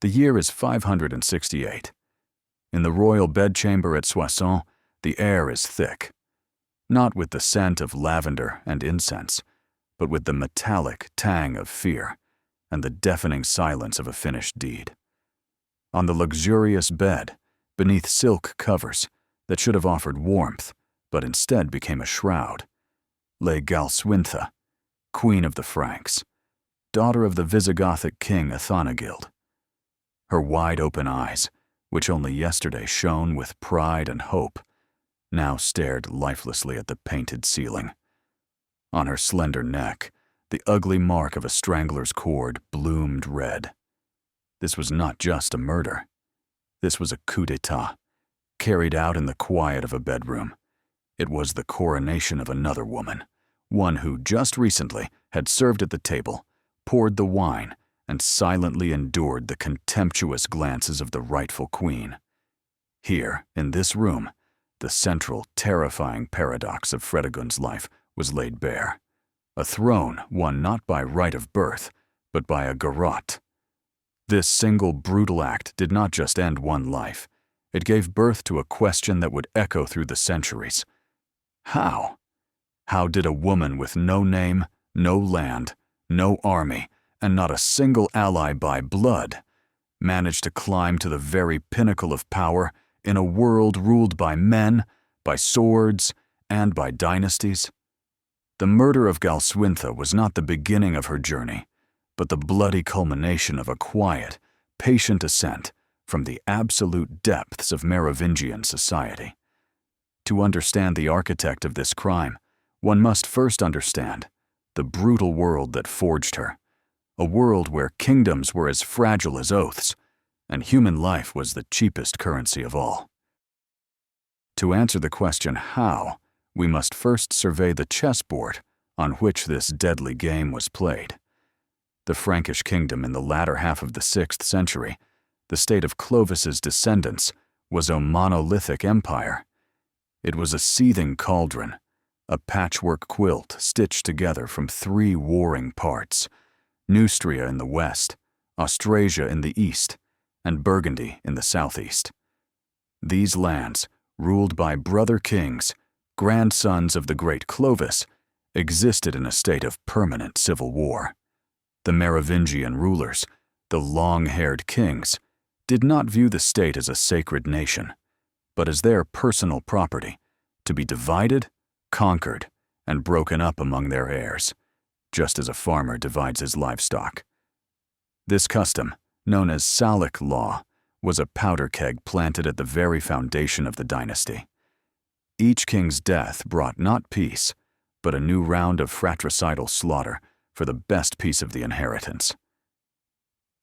The year is 568. In the royal bedchamber at Soissons, the air is thick, not with the scent of lavender and incense, but with the metallic tang of fear and the deafening silence of a finished deed. On the luxurious bed, beneath silk covers that should have offered warmth, but instead became a shroud, lay Galswintha, Queen of the Franks, daughter of the Visigothic king Athanagild. Her wide-open eyes, which only yesterday shone with pride and hope, now stared lifelessly at the painted ceiling. On her slender neck, the ugly mark of a strangler's cord bloomed red. This was not just a murder. This was a coup d'etat, carried out in the quiet of a bedroom. It was the coronation of another woman, one who just recently had served at the table, poured the wine, and silently endured the contemptuous glances of the rightful queen. Here, in this room, the central, terrifying paradox of Fredegund's life was laid bare. A throne won not by right of birth, but by a garrote. This single brutal act did not just end one life. It gave birth to a question that would echo through the centuries. How? How did a woman with no name, no land, no army, and not a single ally by blood manage to climb to the very pinnacle of power in a world ruled by men, by swords, and by dynasties? The murder of Galswintha was not the beginning of her journey, but the bloody culmination of a quiet, patient ascent from the absolute depths of Merovingian society. To understand the architect of this crime, one must first understand the brutal world that forged her, a world where kingdoms were as fragile as oaths, and human life was the cheapest currency of all. To answer the question how, we must first survey the chessboard on which this deadly game was played. The Frankish kingdom in the latter half of the 6th century, the state of Clovis's descendants, was a monolithic empire. It was a seething cauldron, a patchwork quilt stitched together from 3 warring parts: Neustria in the west, Austrasia in the east, and Burgundy in the southeast. These lands, ruled by brother kings, grandsons of the great Clovis, existed in a state of permanent civil war. The Merovingian rulers, the long-haired kings, did not view the state as a sacred nation, but as their personal property, to be divided, conquered, and broken up among their heirs, just as a farmer divides his livestock. This custom, known as Salic law, was a powder keg planted at the very foundation of the dynasty. Each king's death brought not peace, but a new round of fratricidal slaughter for the best piece of the inheritance.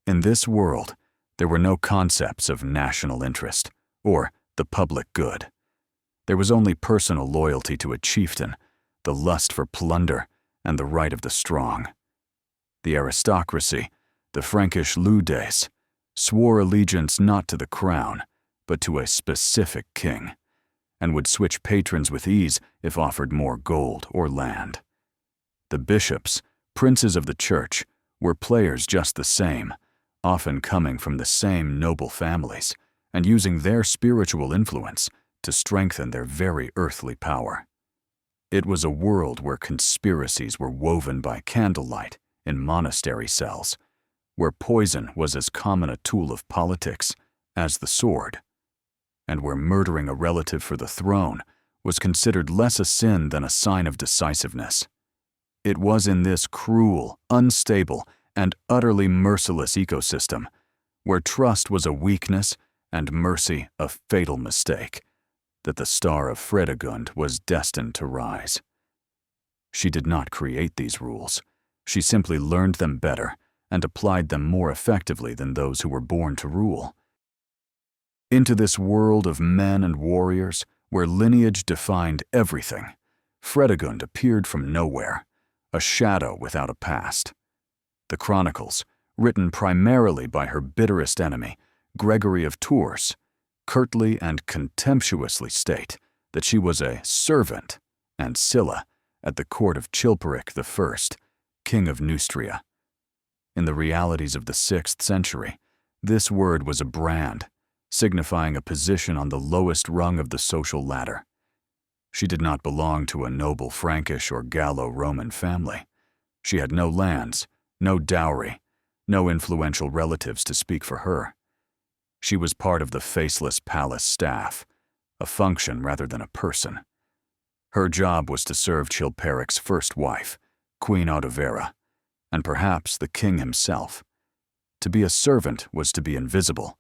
In this world, there were no concepts of national interest or the public good. There was only personal loyalty to a chieftain, the lust for plunder, and the right of the strong. The aristocracy, the Frankish leudes, swore allegiance not to the crown, but to a specific king, and would switch patrons with ease if offered more gold or land. The bishops, princes of the church, were players just the same, often coming from the same noble families, and using their spiritual influence to strengthen their very earthly power. It was a world where conspiracies were woven by candlelight in monastery cells, where poison was as common a tool of politics as the sword, and where murdering a relative for the throne was considered less a sin than a sign of decisiveness. It was in this cruel, unstable, and utterly merciless ecosystem, where trust was a weakness and mercy a fatal mistake, that the star of Fredegund was destined to rise. She did not create these rules. She simply learned them better and applied them more effectively than those who were born to rule. Into this world of men and warriors, where lineage defined everything, Fredegund appeared from nowhere, a shadow without a past. The chronicles, written primarily by her bitterest enemy, Gregory of Tours, curtly and contemptuously state that she was a servant and Scylla at the court of Chilperic I, King of Neustria. In the realities of the 6th century, This word was a brand, signifying a position on the lowest rung of the social ladder. She did not belong to a noble Frankish or Gallo-Roman family. She had no lands, no dowry, no influential relatives to speak for her. She was part of the faceless palace staff, a function rather than a person. Her job was to serve Chilperic's first wife, Queen Galswintha, and perhaps the king himself. To be a servant was to be invisible.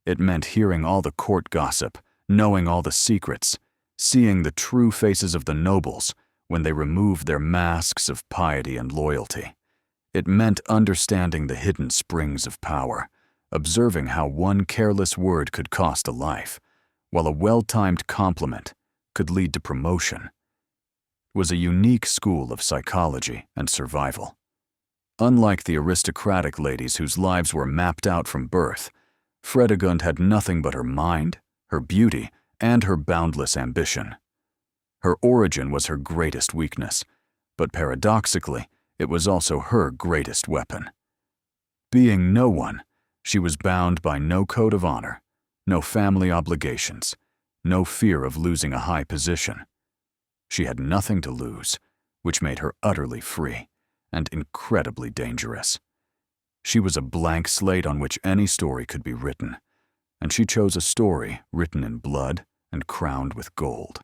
It meant hearing all the court gossip, knowing all the secrets, seeing the true faces of the nobles when they removed their masks of piety and loyalty. It meant understanding the hidden springs of power, observing how one careless word could cost a life, while a well-timed compliment could lead to promotion. It was a unique school of psychology and survival. Unlike the aristocratic ladies whose lives were mapped out from birth, Fredegund had nothing but her mind, her beauty, and her boundless ambition. Her origin was her greatest weakness, but paradoxically, it was also her greatest weapon. Being no one, she was bound by no code of honor, no family obligations, no fear of losing a high position. She had nothing to lose, which made her utterly free and incredibly dangerous. She was a blank slate on which any story could be written, and she chose a story written in blood and crowned with gold.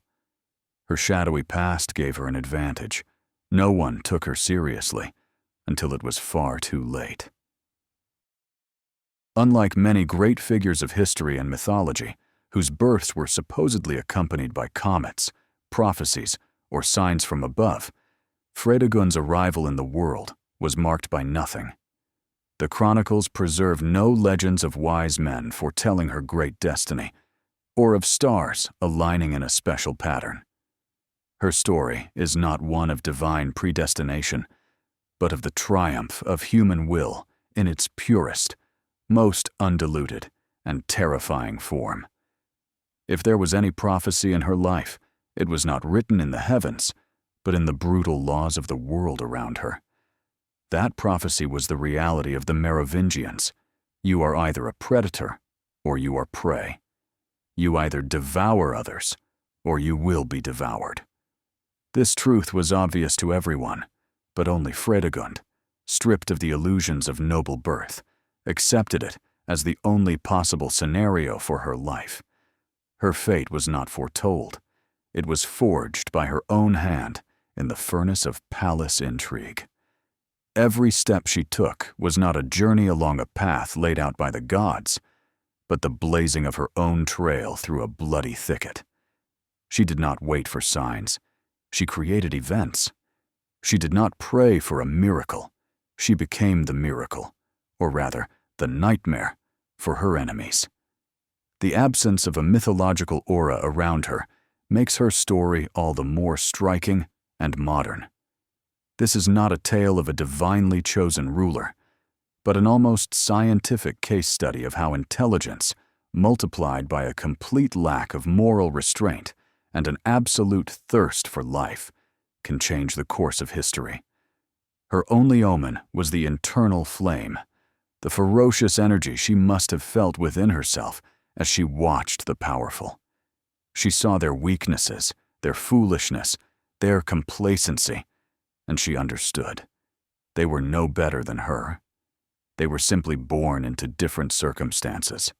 Her shadowy past gave her an advantage. No one took her seriously until it was far too late. Unlike many great figures of history and mythology, whose births were supposedly accompanied by comets, prophecies, or signs from above, Fredegund's arrival in the world was marked by nothing. The chronicles preserve no legends of wise men foretelling her great destiny, or of stars aligning in a special pattern. Her story is not one of divine predestination, but of the triumph of human will in its purest, most undiluted, and terrifying form. If there was any prophecy in her life, it was not written in the heavens, but in the brutal laws of the world around her. That prophecy was the reality of the Merovingians. You are either a predator or you are prey. You either devour others or you will be devoured. This truth was obvious to everyone, but only Fredegund, stripped of the illusions of noble birth, accepted it as the only possible scenario for her life. Her fate was not foretold. It was forged by her own hand in the furnace of palace intrigue. Every step she took was not a journey along a path laid out by the gods, but the blazing of her own trail through a bloody thicket. She did not wait for signs. She created events. She did not pray for a miracle. She became the miracle, or rather, the nightmare, for her enemies. The absence of a mythological aura around her makes her story all the more striking and modern. This is not a tale of a divinely chosen ruler, but an almost scientific case study of how intelligence, multiplied by a complete lack of moral restraint and an absolute thirst for life, can change the course of history. Her only omen was the internal flame, the ferocious energy she must have felt within herself as she watched the powerful. She saw their weaknesses, their foolishness, their complacency, and she understood. They were no better than her. They were simply born into different circumstances,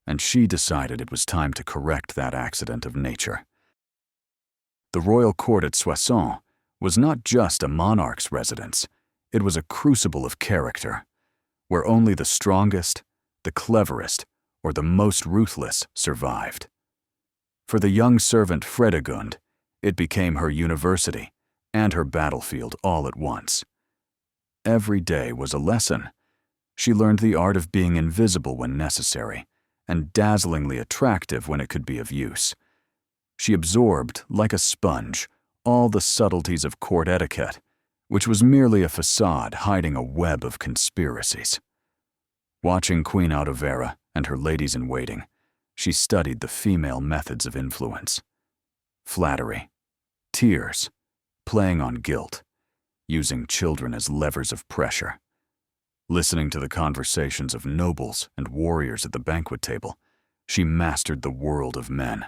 and she decided it was time to correct that accident of nature. The royal court at Soissons was not just a monarch's residence, it was a crucible of character, where only the strongest, the cleverest, or the most ruthless survived. For the young servant Fredegund, it became her university and her battlefield all at once. Every day was a lesson. She learned the art of being invisible when necessary, and dazzlingly attractive when it could be of use. She absorbed, like a sponge, all the subtleties of court etiquette, which was merely a facade hiding a web of conspiracies. Watching Queen Galswintha and her ladies-in-waiting, she studied the female methods of influence. Flattery, tears, playing on guilt, using children as levers of pressure. Listening to the conversations of nobles and warriors at the banquet table, she mastered the world of men.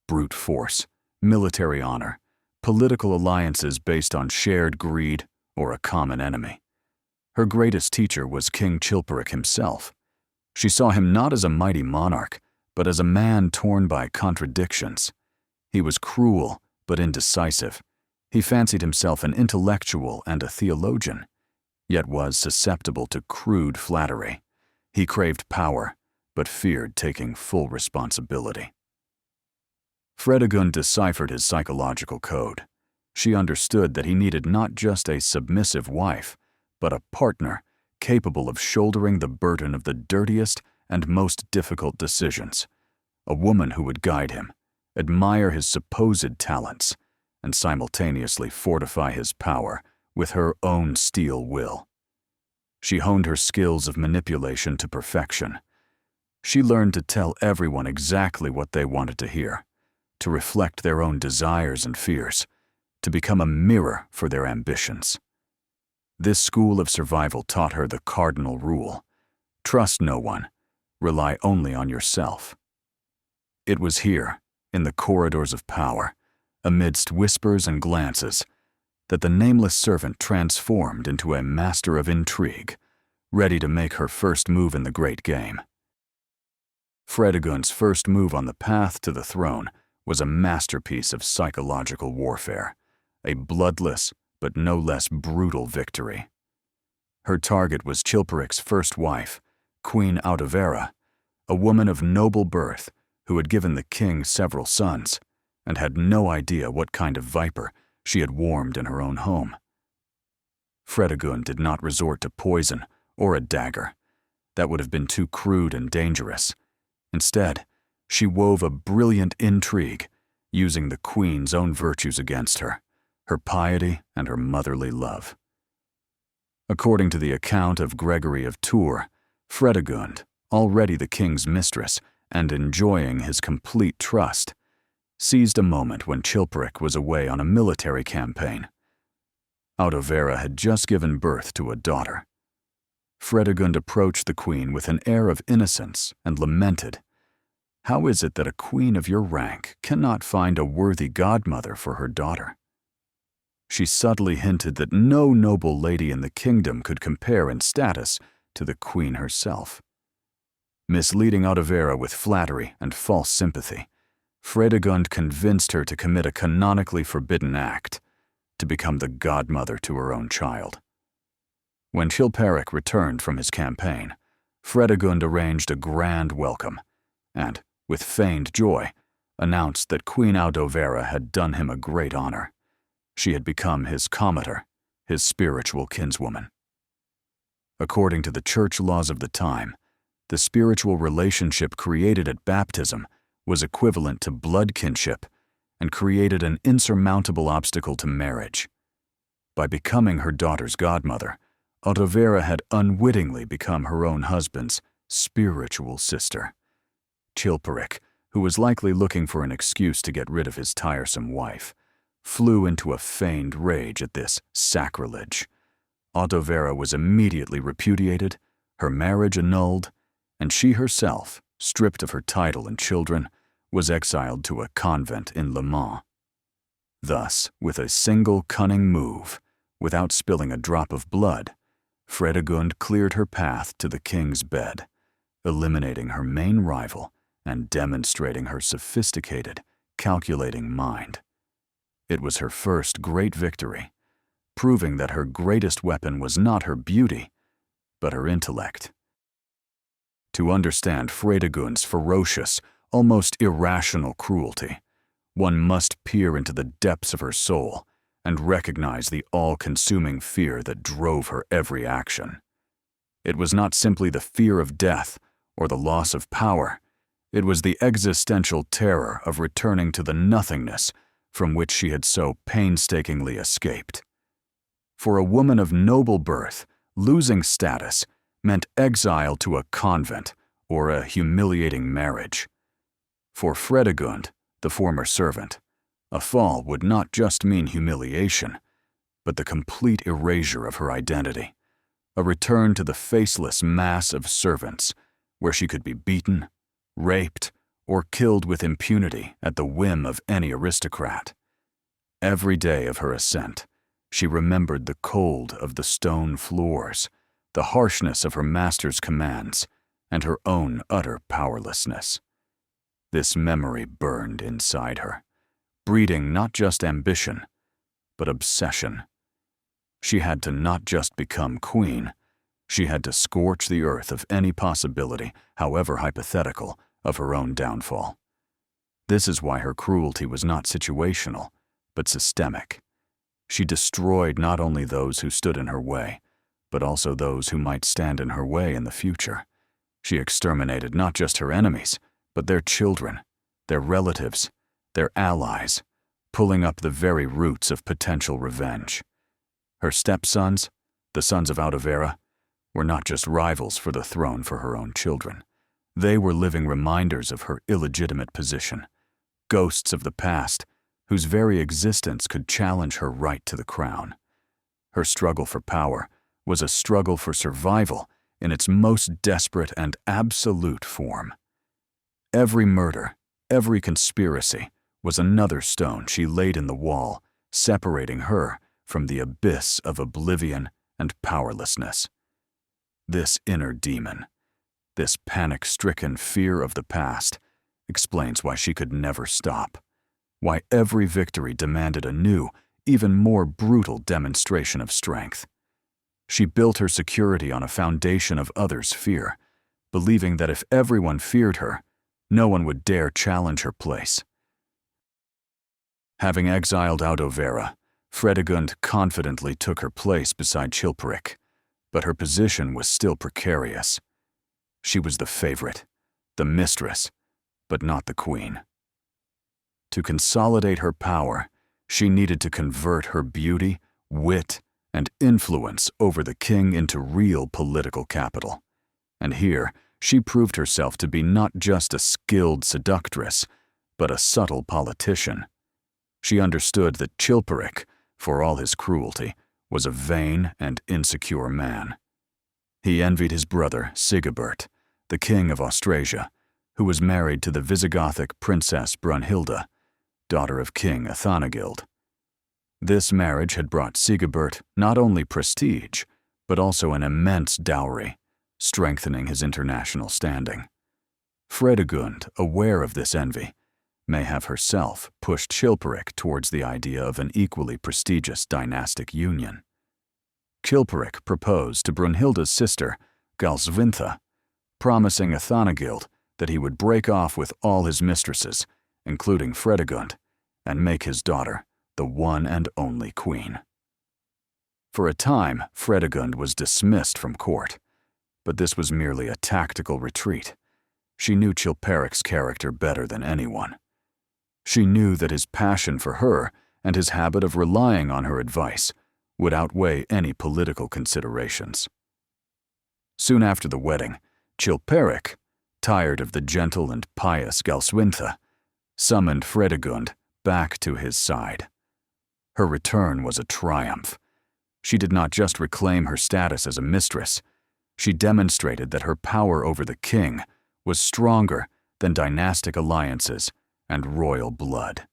Brute force, military honor, political alliances based on shared greed or a common enemy. Her greatest teacher was King Chilperic himself. She saw him not as a mighty monarch, but as a man torn by contradictions. He was cruel but indecisive. He fancied himself an intellectual and a theologian, yet was susceptible to crude flattery. He craved power, but feared taking full responsibility. Fredegund deciphered his psychological code. She understood that he needed not just a submissive wife, but a partner capable of shouldering the burden of the dirtiest and most difficult decisions, a woman who would guide him, admire his supposed talents, and simultaneously fortify his power with her own steel will. She honed her skills of manipulation to perfection. She learned to tell everyone exactly what they wanted to hear, to reflect their own desires and fears, to become a mirror for their ambitions. This school of survival taught her the cardinal rule: trust no one, rely only on yourself. It was here, in the corridors of power, amidst whispers and glances, that the nameless servant transformed into a master of intrigue, ready to make her first move in the great game. Fredegund's first move on the path to the throne was a masterpiece of psychological warfare, a bloodless but no less brutal victory. Her target was Chilperic's first wife, Queen Audovera, a woman of noble birth who had given the king several sons and had no idea what kind of viper she had warmed in her own home. Fredegund did not resort to poison or a dagger. That would have been too crude and dangerous. Instead, she wove a brilliant intrigue, using the queen's own virtues against her, her piety and her motherly love. According to the account of Gregory of Tours, Fredegund, already the king's mistress and enjoying his complete trust, seized a moment when Chilperic was away on a military campaign. Audovera had just given birth to a daughter. Fredegund approached the queen with an air of innocence and lamented, "How is it that a queen of your rank cannot find a worthy godmother for her daughter?" She subtly hinted that no noble lady in the kingdom could compare in status to the queen herself. Misleading Audovera with flattery and false sympathy, Fredegund convinced her to commit a canonically forbidden act, to become the godmother to her own child. When Chilperic returned from his campaign, Fredegund arranged a grand welcome, and, with feigned joy, announced that Queen Audovera had done him a great honor. She had become his cometer, his spiritual kinswoman. According to the church laws of the time, the spiritual relationship created at baptism was equivalent to blood kinship and created an insurmountable obstacle to marriage. By becoming her daughter's godmother, Audovera had unwittingly become her own husband's spiritual sister. Chilperic, who was likely looking for an excuse to get rid of his tiresome wife, flew into a feigned rage at this sacrilege. Audovera was immediately repudiated, her marriage annulled, and she herself, stripped of her title and children, was exiled to a convent in Le Mans. Thus, with a single cunning move, without spilling a drop of blood, Fredegund cleared her path to the king's bed, eliminating her main rival and demonstrating her sophisticated, calculating mind. It was her first great victory, proving that her greatest weapon was not her beauty, but her intellect. To understand Fredegund's ferocious, almost irrational cruelty, one must peer into the depths of her soul and recognize the all-consuming fear that drove her every action. It was not simply the fear of death or the loss of power. It was the existential terror of returning to the nothingness from which she had so painstakingly escaped. For a woman of noble birth, losing status meant exile to a convent or a humiliating marriage. For Fredegund, the former servant, a fall would not just mean humiliation, but the complete erasure of her identity, a return to the faceless mass of servants, where she could be beaten, raped, or killed with impunity at the whim of any aristocrat. Every day of her ascent, she remembered the cold of the stone floors, the harshness of her master's commands, and her own utter powerlessness. This memory burned inside her, breeding not just ambition, but obsession. She had to not just become queen, she had to scorch the earth of any possibility, however hypothetical, of her own downfall. This is why her cruelty was not situational, but systemic. She destroyed not only those who stood in her way, but also those who might stand in her way in the future. She exterminated not just her enemies, but their children, their relatives, their allies, pulling up the very roots of potential revenge. Her stepsons, the sons of Audovera, were not just rivals for the throne for her own children. They were living reminders of her illegitimate position, ghosts of the past whose very existence could challenge her right to the crown. Her struggle for power was a struggle for survival in its most desperate and absolute form. Every murder, every conspiracy was another stone she laid in the wall, separating her from the abyss of oblivion and powerlessness. This inner demon, this panic-stricken fear of the past, explains why she could never stop, why every victory demanded a new, even more brutal demonstration of strength. She built her security on a foundation of others' fear, believing that if everyone feared her, no one would dare challenge her place. Having exiled Audovera, Fredegund confidently took her place beside Chilperic, but her position was still precarious. She was the favorite, the mistress, but not the queen. To consolidate her power, she needed to convert her beauty, wit, and influence over the king into real political capital. And here, she proved herself to be not just a skilled seductress, but a subtle politician. She understood that Chilperic, for all his cruelty, was a vain and insecure man. He envied his brother, Sigebert, the king of Austrasia, who was married to the Visigothic princess Brunhilda, daughter of King Athanagild. This marriage had brought Sigebert not only prestige, but also an immense dowry, strengthening his international standing. Fredegund, aware of this envy, may have herself pushed Chilperic towards the idea of an equally prestigious dynastic union. Chilperic proposed to Brunhilda's sister, Galswintha, promising Athanagild that he would break off with all his mistresses, including Fredegund, and make his daughter the one and only queen. For a time, Fredegund was dismissed from court, but this was merely a tactical retreat. She knew Chilperic's character better than anyone. She knew that his passion for her and his habit of relying on her advice would outweigh any political considerations. Soon after the wedding, Chilperic, tired of the gentle and pious Galswintha, summoned Fredegund back to his side. Her return was a triumph. She did not just reclaim her status as a mistress, she demonstrated that her power over the king was stronger than dynastic alliances and royal blood.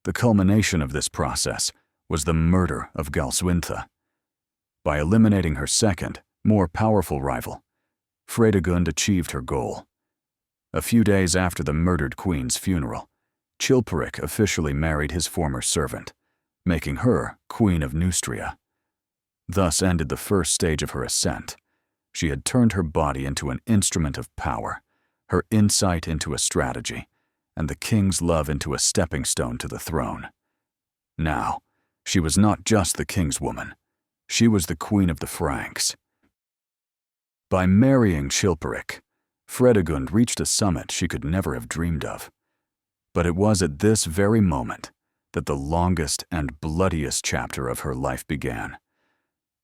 The culmination of this process was the murder of Galswintha. By eliminating her second, more powerful rival, Fredegund achieved her goal. A few days after the murdered queen's funeral, Chilperic officially married his former servant, making her Queen of Neustria. Thus ended the first stage of her ascent. She had turned her body into an instrument of power, her insight into a strategy, and the king's love into a stepping stone to the throne. Now, she was not just the king's woman. She was the queen of the Franks. By marrying Chilperic, Fredegund reached a summit she could never have dreamed of. But it was at this very moment that the longest and bloodiest chapter of her life began.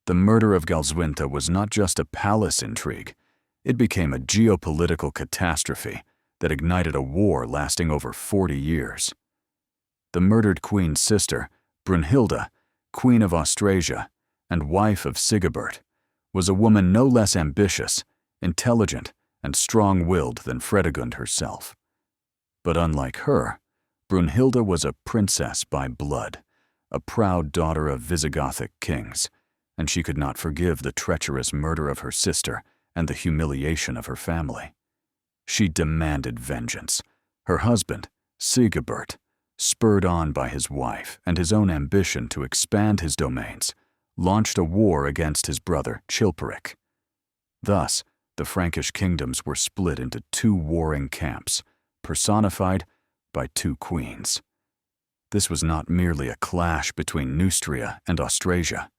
The murder of Galswintha was not just a palace intrigue, it became a geopolitical catastrophe that ignited a war lasting over 40 years. The murdered queen's sister, Brunhilda, Queen of Austrasia, and wife of Sigebert, was a woman no less ambitious, intelligent, and strong-willed than Fredegund herself. But unlike her, Brunhilda was a princess by blood, a proud daughter of Visigothic kings, and she could not forgive the treacherous murder of her sister and the humiliation of her family. She demanded vengeance. Her husband, Sigebert, spurred on by his wife and his own ambition to expand his domains, launched a war against his brother Chilperic. Thus, the Frankish kingdoms were split into two warring camps, personified by two queens. This was not merely a clash between Neustria and Austrasia.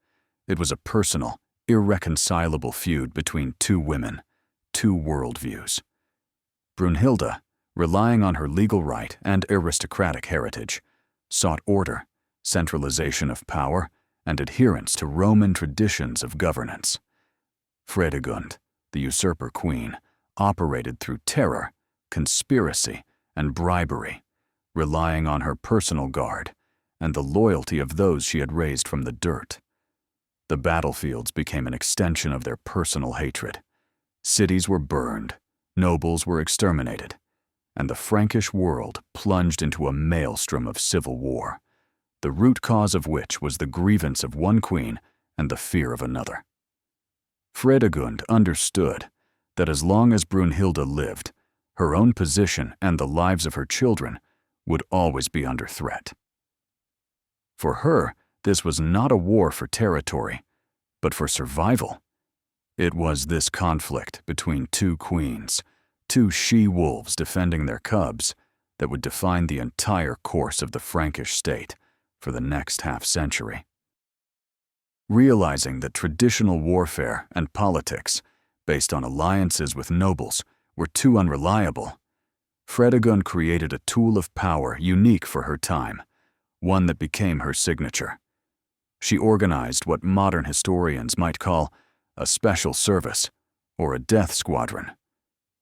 It was a personal, irreconcilable feud between two women, two worldviews. Brunhilda, relying on her legal right and aristocratic heritage, sought order, centralization of power, and adherence to Roman traditions of governance. Fredegund, the usurper queen, operated through terror, conspiracy, and bribery, relying on her personal guard and the loyalty of those she had raised from the dirt. The battlefields became an extension of their personal hatred. Cities were burned, nobles were exterminated, and the Frankish world plunged into a maelstrom of civil war, the root cause of which was the grievance of one queen and the fear of another. Fredegund understood that as long as Brunhilda lived, her own position and the lives of her children would always be under threat. For her, this was not a war for territory, but for survival. It was this conflict between two queens, two she-wolves defending their cubs, that would define the entire course of the Frankish state for the next half-century. Realizing that traditional warfare and politics, based on alliances with nobles, were too unreliable, Fredegund created a tool of power unique for her time, one that became her signature. She organized what modern historians might call a special service, or a death squadron.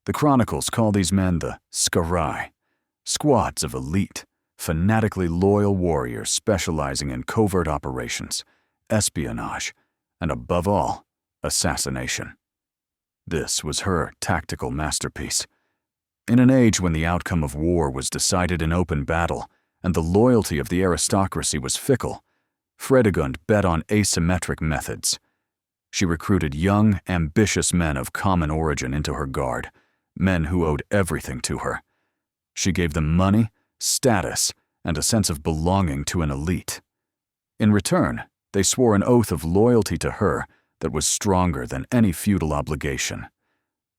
The chronicles call these men the Scarai, squads of elite, fanatically loyal warriors specializing in covert operations, espionage, and above all, assassination. This was her tactical masterpiece. In an age when the outcome of war was decided in open battle and the loyalty of the aristocracy was fickle, Fredegund bet on asymmetric methods. She recruited young, ambitious men of common origin into her guard, men who owed everything to her. She gave them money, status, and a sense of belonging to an elite. In return, they swore an oath of loyalty to her that was stronger than any feudal obligation.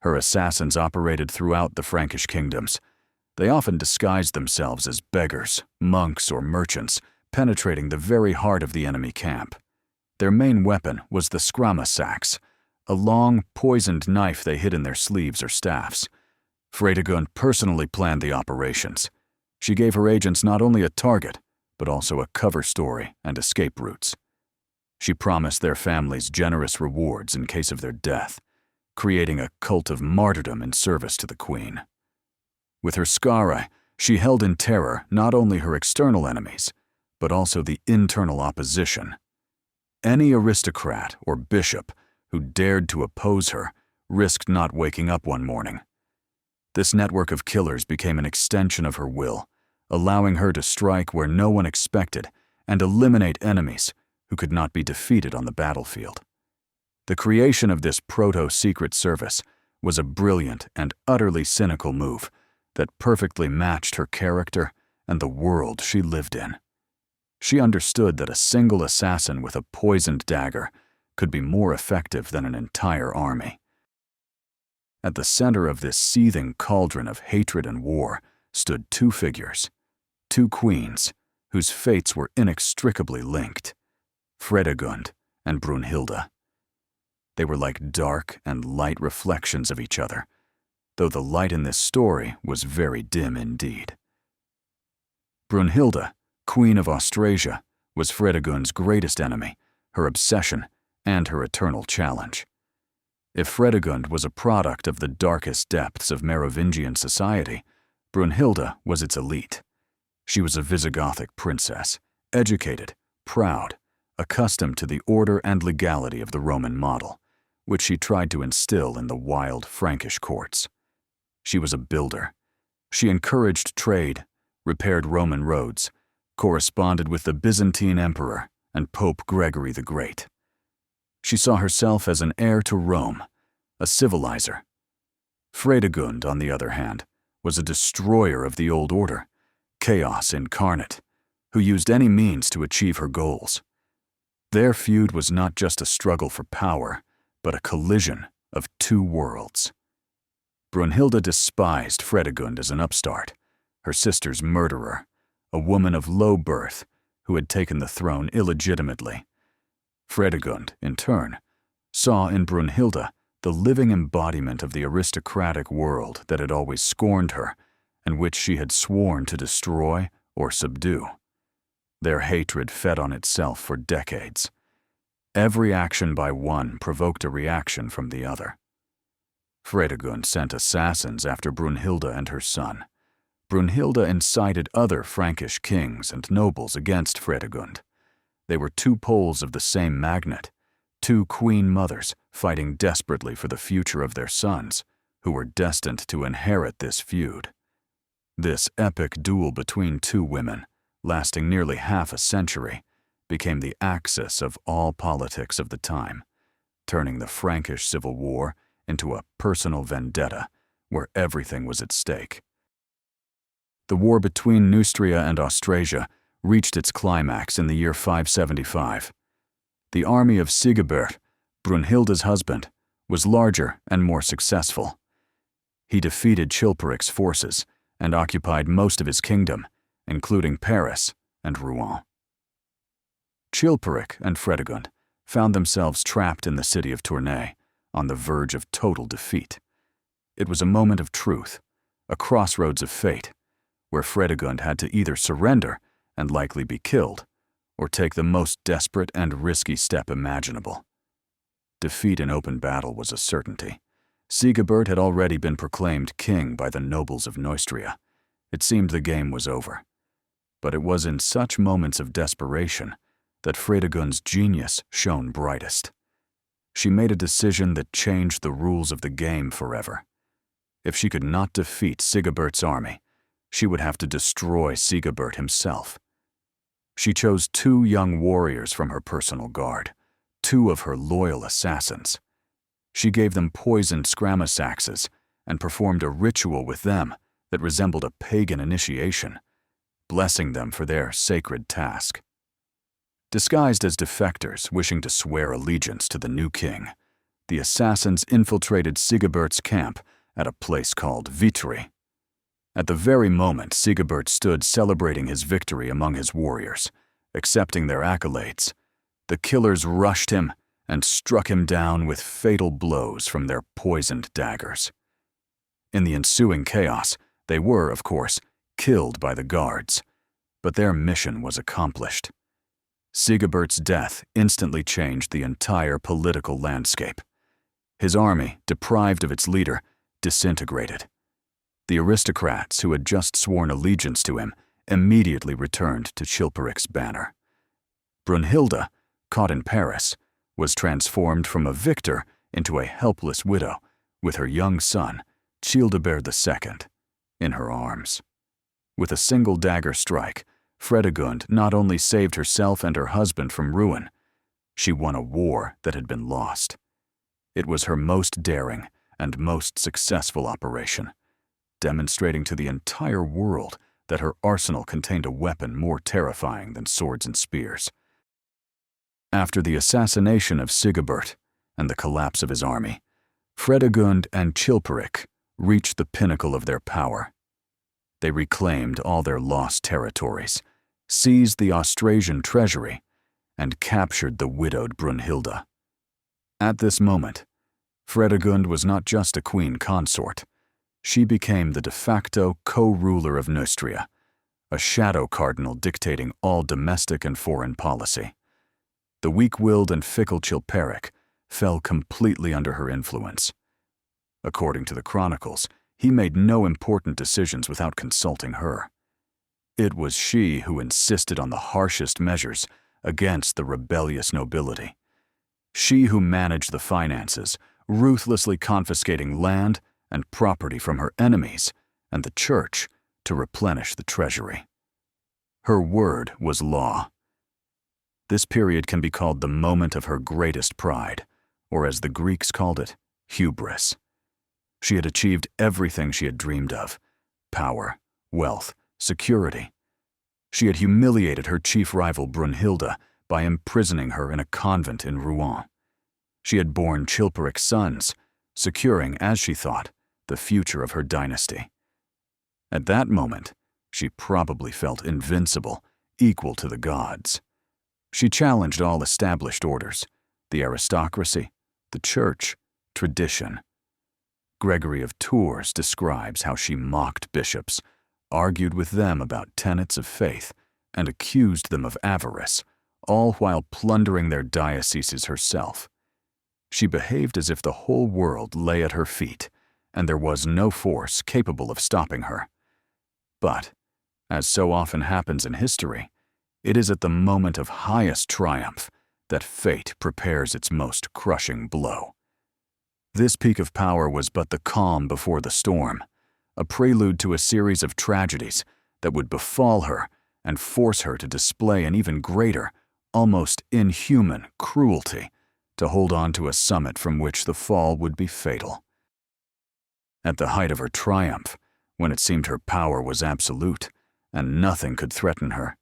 Her assassins operated throughout the Frankish kingdoms. They often disguised themselves as beggars, monks, or merchants, penetrating the very heart of the enemy camp. Their main weapon was the scramasax, a long, poisoned knife they hid in their sleeves or staffs. Fredegund personally planned the operations. She gave her agents not only a target, but also a cover story and escape routes. She promised their families generous rewards in case of their death, creating a cult of martyrdom in service to the queen. With her Scarai, she held in terror not only her external enemies, but also the internal opposition. Any aristocrat or bishop who dared to oppose her risked not waking up one morning. This network of killers became an extension of her will, allowing her to strike where no one expected and eliminate enemies who could not be defeated on the battlefield. The creation of this proto-secret service was a brilliant and utterly cynical move that perfectly matched her character and the world she lived in. She understood that a single assassin with a poisoned dagger could be more effective than an entire army. At the center of this seething cauldron of hatred and war stood two figures, two queens whose fates were inextricably linked, Fredegund and Brunhilda. They were like dark and light reflections of each other, though the light in this story was very dim indeed. Brunhilda, Queen of Austrasia, was Fredegund's greatest enemy, her obsession, and her eternal challenge. If Fredegund was a product of the darkest depths of Merovingian society, Brunhilda was its elite. She was a Visigothic princess, educated, proud, accustomed to the order and legality of the Roman model, which she tried to instill in the wild Frankish courts. She was a builder. She encouraged trade, repaired Roman roads, corresponded with the Byzantine Emperor and Pope Gregory the Great. She saw herself as an heir to Rome, a civilizer. Fredegund, on the other hand, was a destroyer of the old order, chaos incarnate, who used any means to achieve her goals. Their feud was not just a struggle for power, but a collision of two worlds. Brunhilda despised Fredegund as an upstart, her sister's murderer, a woman of low birth who had taken the throne illegitimately. Fredegund, in turn, saw in Brunhilda the living embodiment of the aristocratic world that had always scorned her and which she had sworn to destroy or subdue. Their hatred fed on itself for decades. Every action by one provoked a reaction from the other. Fredegund sent assassins after Brunhilda and her son. Brunhilda incited other Frankish kings and nobles against Fredegund. They were two poles of the same magnet, two queen mothers fighting desperately for the future of their sons, who were destined to inherit this feud. This epic duel between two women, lasting nearly half a century, became the axis of all politics of the time, turning the Frankish Civil War into a personal vendetta where everything was at stake. The war between Neustria and Austrasia reached its climax in the year 575. The army of Sigebert, Brunhilda's husband, was larger and more successful. He defeated Chilperic's forces and occupied most of his kingdom, including Paris and Rouen. Chilperic and Fredegund found themselves trapped in the city of Tournai, on the verge of total defeat. It was a moment of truth, a crossroads of fate, where Fredegund had to either surrender and likely be killed, or take the most desperate and risky step imaginable. Defeat in open battle was a certainty. Sigebert had already been proclaimed king by the nobles of Neustria. It seemed the game was over. But it was in such moments of desperation that Fredegund's genius shone brightest. She made a decision that changed the rules of the game forever. If she could not defeat Sigebert's army, she would have to destroy Sigebert himself. She chose two young warriors from her personal guard, two of her loyal assassins. She gave them poisoned scramax axes and performed a ritual with them that resembled a pagan initiation, blessing them for their sacred task. Disguised as defectors wishing to swear allegiance to the new king, the assassins infiltrated Sigebert's camp at a place called Vitry. At the very moment Sigebert stood celebrating his victory among his warriors, accepting their accolades, the killers rushed him and struck him down with fatal blows from their poisoned daggers. In the ensuing chaos, they were, of course, killed by the guards, but their mission was accomplished. Sigebert's death instantly changed the entire political landscape. His army, deprived of its leader, disintegrated. The aristocrats who had just sworn allegiance to him immediately returned to Chilperic's banner. Brunhilda, caught in Paris, was transformed from a victor into a helpless widow with her young son, Childebert II, in her arms. With a single dagger strike, Fredegund not only saved herself and her husband from ruin, she won a war that had been lost. It was her most daring and most successful operation, demonstrating to the entire world that her arsenal contained a weapon more terrifying than swords and spears. After the assassination of Sigebert and the collapse of his army, Fredegund and Chilperic reached the pinnacle of their power. They reclaimed all their lost territories, seized the Austrasian treasury, and captured the widowed Brunhilda. At this moment, Fredegund was not just a queen consort. She became the de facto co-ruler of Neustria, a shadow cardinal dictating all domestic and foreign policy. The weak-willed and fickle Chilperic fell completely under her influence. According to the chronicles, he made no important decisions without consulting her. It was she who insisted on the harshest measures against the rebellious nobility. She who managed the finances, ruthlessly confiscating land and property from her enemies and the church to replenish the treasury. Her word was law. This period can be called the moment of her greatest pride, or as the Greeks called it, hubris. She had achieved everything she had dreamed of: power, wealth, security. She had humiliated her chief rival Brunhilda by imprisoning her in a convent in Rouen. She had borne Chilperic's sons, securing, as she thought, the future of her dynasty. At that moment, she probably felt invincible, equal to the gods. She challenged all established orders, the aristocracy, the church, tradition. Gregory of Tours describes how she mocked bishops, argued with them about tenets of faith, and accused them of avarice, all while plundering their dioceses herself. She behaved as if the whole world lay at her feet, and there was no force capable of stopping her. But, as so often happens in history, it is at the moment of highest triumph that fate prepares its most crushing blow. This peak of power was but the calm before the storm, a prelude to a series of tragedies that would befall her and force her to display an even greater, almost inhuman cruelty to hold on to a summit from which the fall would be fatal. At the height of her triumph, when it seemed her power was absolute and nothing could threaten her,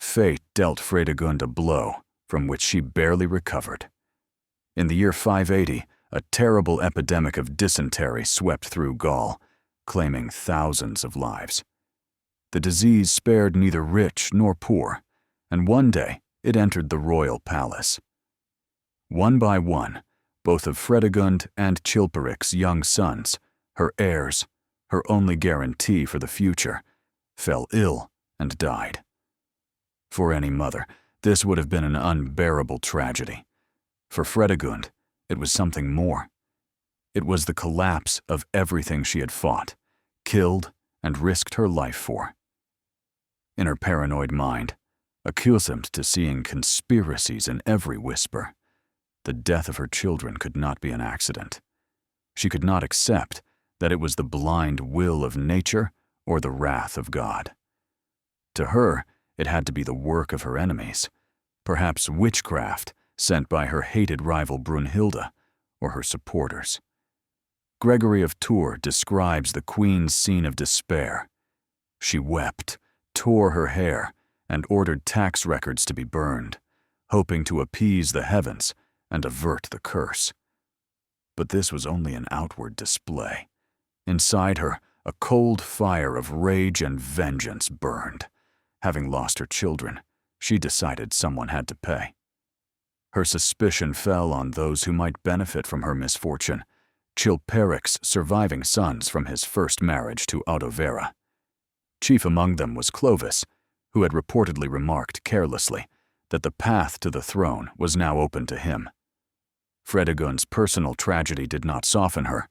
fate dealt Fredegund a blow from which she barely recovered. In the year 580, a terrible epidemic of dysentery swept through Gaul, claiming thousands of lives. The disease spared neither rich nor poor, and one day it entered the royal palace. One by one, both of Fredegund and Chilperic's young sons, her heirs, her only guarantee for the future, fell ill and died. For any mother, this would have been an unbearable tragedy. For Fredegund, it was something more. It was the collapse of everything she had fought, killed, and risked her life for. In her paranoid mind, accustomed to seeing conspiracies in every whisper, the death of her children could not be an accident. She could not accept that it was the blind will of nature or the wrath of God. To her, it had to be the work of her enemies, perhaps witchcraft sent by her hated rival Brunhilda or her supporters. Gregory of Tours describes the queen's scene of despair. She wept, tore her hair, and ordered tax records to be burned, hoping to appease the heavens and avert the curse. But this was only an outward display. Inside her, a cold fire of rage and vengeance burned. Having lost her children, she decided someone had to pay. Her suspicion fell on those who might benefit from her misfortune, Chilperic's surviving sons from his first marriage to Autovera. Chief among them was Clovis, who had reportedly remarked carelessly that the path to the throne was now open to him. Fredegund's personal tragedy did not soften her.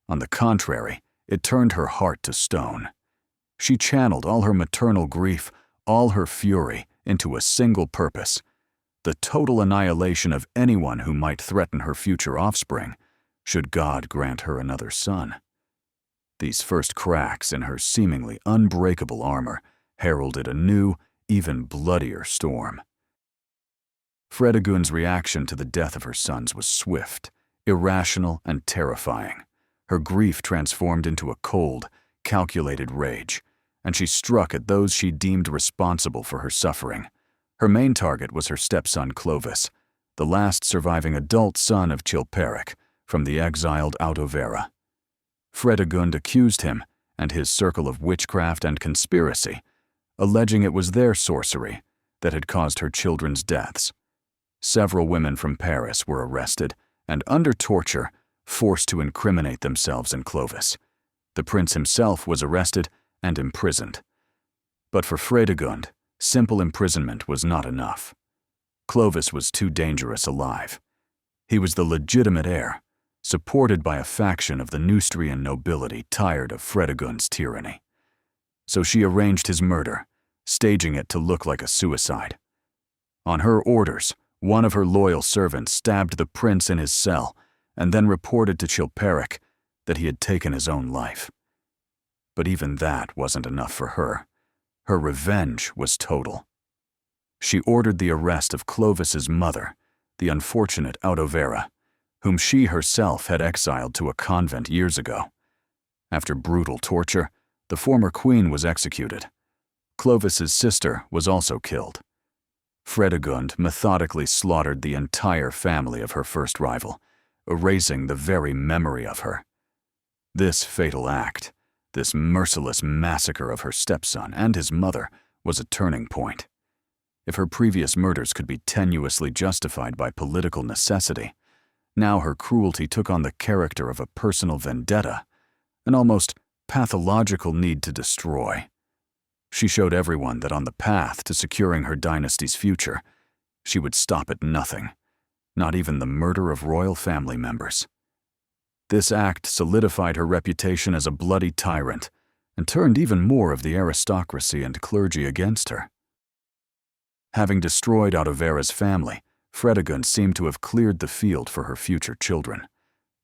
On the contrary, it turned her heart to stone. She channeled all her maternal grief, all her fury, into a single purpose: the total annihilation of anyone who might threaten her future offspring, should God grant her another son. These first cracks in her seemingly unbreakable armor heralded a new, even bloodier storm. Fredegund's reaction to the death of her sons was swift, irrational, and terrifying. Her grief transformed into a cold, calculated rage, and she struck at those she deemed responsible for her suffering. Her main target was her stepson Clovis, the last surviving adult son of Chilperic, from the exiled Autovera. Fredegund accused him and his circle of witchcraft and conspiracy, alleging it was their sorcery that had caused her children's deaths. Several women from Paris were arrested and, under torture, forced to incriminate themselves in Clovis. The prince himself was arrested and imprisoned. But for Fredegund, simple imprisonment was not enough. Clovis was too dangerous alive. He was the legitimate heir, supported by a faction of the Neustrian nobility tired of Fredegund's tyranny. So she arranged his murder, staging it to look like a suicide. On her orders, One of her loyal servants stabbed the prince in his cell and then reported to Chilperic that he had taken his own life. But even that wasn't enough for her. Her revenge was total. She ordered the arrest of Clovis's mother, the unfortunate Audovera, whom she herself had exiled to a convent years ago. After brutal torture, the former queen was executed. Clovis's sister was also killed. Fredegund methodically slaughtered the entire family of her first rival, erasing the very memory of her. This fatal act, this merciless massacre of her stepson and his mother, was a turning point. If her previous murders could be tenuously justified by political necessity, now her cruelty took on the character of a personal vendetta, an almost pathological need to destroy. She showed everyone that on the path to securing her dynasty's future, she would stop at nothing, not even the murder of royal family members. This act solidified her reputation as a bloody tyrant and turned even more of the aristocracy and clergy against her. Having destroyed Audovera's family, Fredegund seemed to have cleared the field for her future children.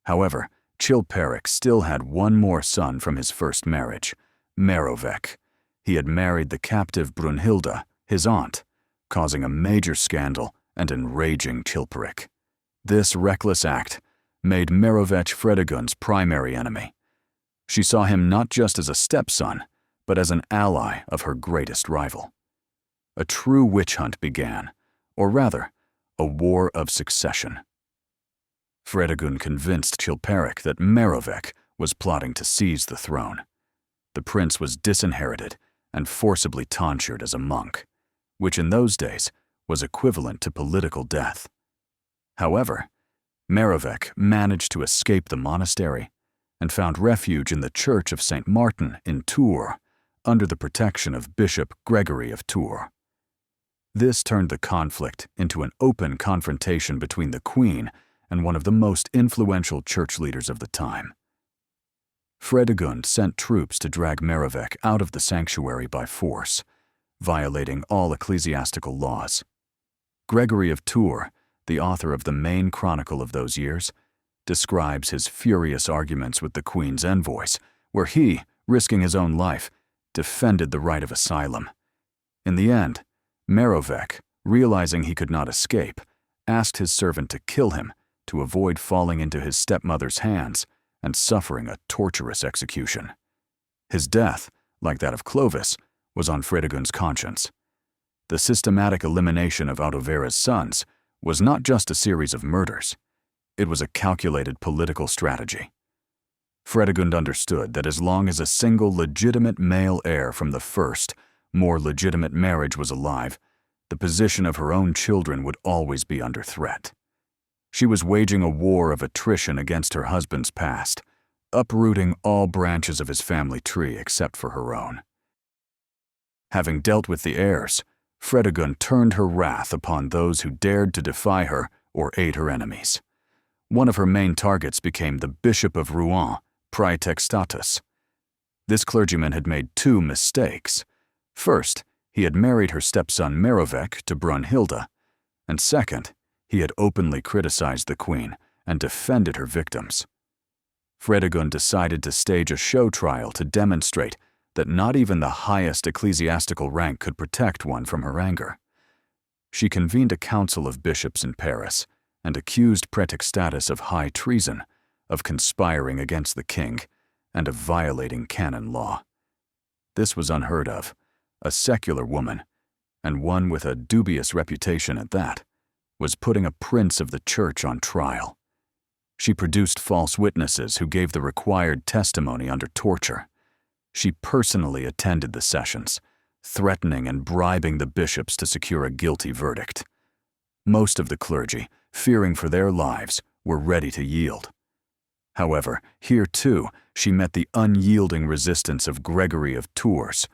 However, Chilperic still had one more son from his first marriage, Merovec. He had married the captive Brunhilda, his aunt, causing a major scandal and enraging Chilperic. This reckless act made Merovec Fredegund's primary enemy. She saw him not just as a stepson, but as an ally of her greatest rival. A true witch hunt began, or rather, a war of succession. Fredegund convinced Chilperic that Merovec was plotting to seize the throne. The prince was disinherited and forcibly tonsured as a monk, which in those days was equivalent to political death. However, Merovec managed to escape the monastery and found refuge in the Church of St. Martin in Tours, under the protection of Bishop Gregory of Tours. This turned the conflict into an open confrontation between the queen and one of the most influential church leaders of the time. Fredegund sent troops to drag Merovec out of the sanctuary by force, violating all ecclesiastical laws. Gregory of Tours, the author of the main chronicle of those years, describes his furious arguments with the queen's envoys, where he, risking his own life, defended the right of asylum. In the end, Merovec, realizing he could not escape, asked his servant to kill him to avoid falling into his stepmother's hands and suffering a torturous execution. His death, like that of Clovis, was on Fredegund's conscience. The systematic elimination of Audovera's sons was not just a series of murders. It was a calculated political strategy. Fredegund understood that as long as a single legitimate male heir from the first, more legitimate marriage was alive, the position of her own children would always be under threat. She was waging a war of attrition against her husband's past, uprooting all branches of his family tree except for her own. Having dealt with the heirs, Fredegund turned her wrath upon those who dared to defy her or aid her enemies. One of her main targets became the Bishop of Rouen, Praetextatus. This clergyman had made two mistakes. First, he had married her stepson Merovec to Brunhilda, and second, he had openly criticized the queen and defended her victims. Fredegund decided to stage a show trial to demonstrate that not even the highest ecclesiastical rank could protect one from her anger. She convened a council of bishops in Paris and accused Praetextatus of high treason, of conspiring against the king, and of violating canon law. This was unheard of. A secular woman, and one with a dubious reputation at that, was putting a prince of the church on trial. She produced false witnesses who gave the required testimony under torture. She personally attended the sessions, threatening and bribing the bishops to secure a guilty verdict. Most of the clergy, fearing for their lives, were ready to yield. However, here too, she met the unyielding resistance of Gregory of Tours,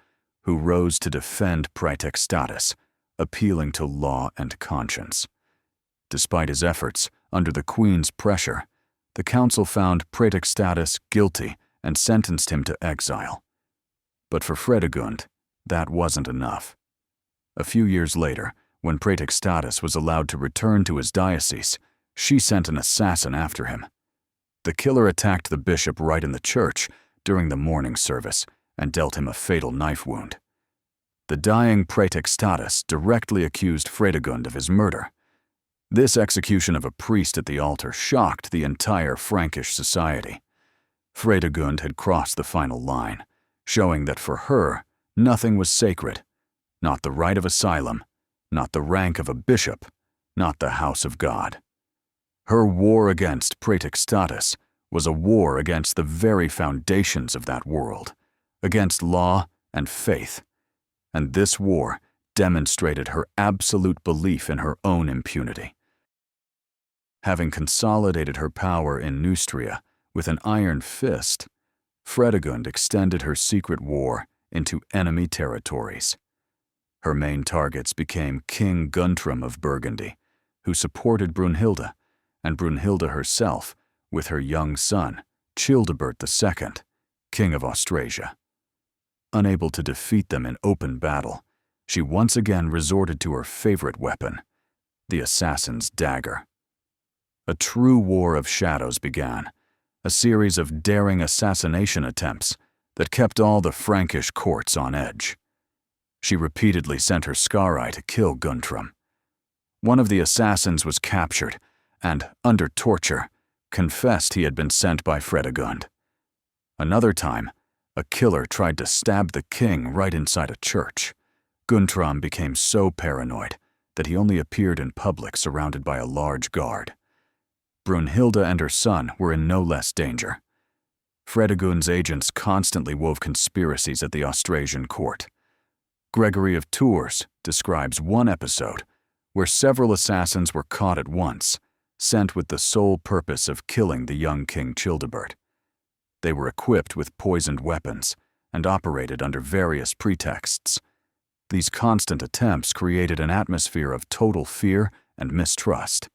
who rose to defend Praetextatus, appealing to law and conscience. Despite his efforts, under the queen's pressure, the council found Praetextatus guilty and sentenced him to exile. But for Fredegund, that wasn't enough. A few years later, when Praetextatus was allowed to return to his diocese, she sent an assassin after him. The killer attacked the bishop right in the church during the morning service and dealt him a fatal knife wound. The dying Praetextatus directly accused Fredegund of his murder. This execution of a priest at the altar shocked the entire Frankish society. Fredegund had crossed the final line, showing that for her, nothing was sacred, not the right of asylum, not the rank of a bishop, not the house of God. Her war against Praetextatus was a war against the very foundations of that world, against law and faith. And this war demonstrated her absolute belief in her own impunity. Having consolidated her power in Neustria with an iron fist, Fredegund extended her secret war into enemy territories. Her main targets became King Guntram of Burgundy, who supported Brunhilda, and Brunhilda herself with her young son, Childebert II, King of Austrasia. Unable to defeat them in open battle, she once again resorted to her favorite weapon, the assassin's dagger. A true war of shadows began, a series of daring assassination attempts that kept all the Frankish courts on edge. She repeatedly sent her Scari to kill Guntram. One of the assassins was captured and, under torture, confessed he had been sent by Fredegund. Another time, a killer tried to stab the king right inside a church. Guntram became so paranoid that he only appeared in public surrounded by a large guard. Brunhilda and her son were in no less danger. Fredegund's agents constantly wove conspiracies at the Austrasian court. Gregory of Tours describes one episode where several assassins were caught at once, sent with the sole purpose of killing the young King Childebert. They were equipped with poisoned weapons and operated under various pretexts. These constant attempts created an atmosphere of total fear and mistrust.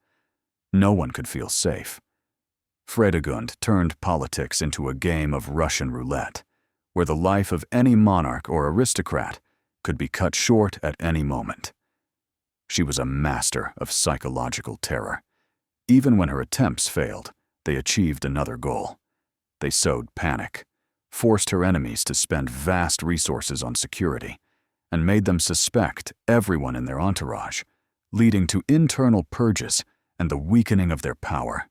No one could feel safe. Fredegund turned politics into a game of Russian roulette, where the life of any monarch or aristocrat could be cut short at any moment. She was a master of psychological terror. Even when her attempts failed, they achieved another goal. They sowed panic, forced her enemies to spend vast resources on security, and made them suspect everyone in their entourage, leading to internal purges and the weakening of their power.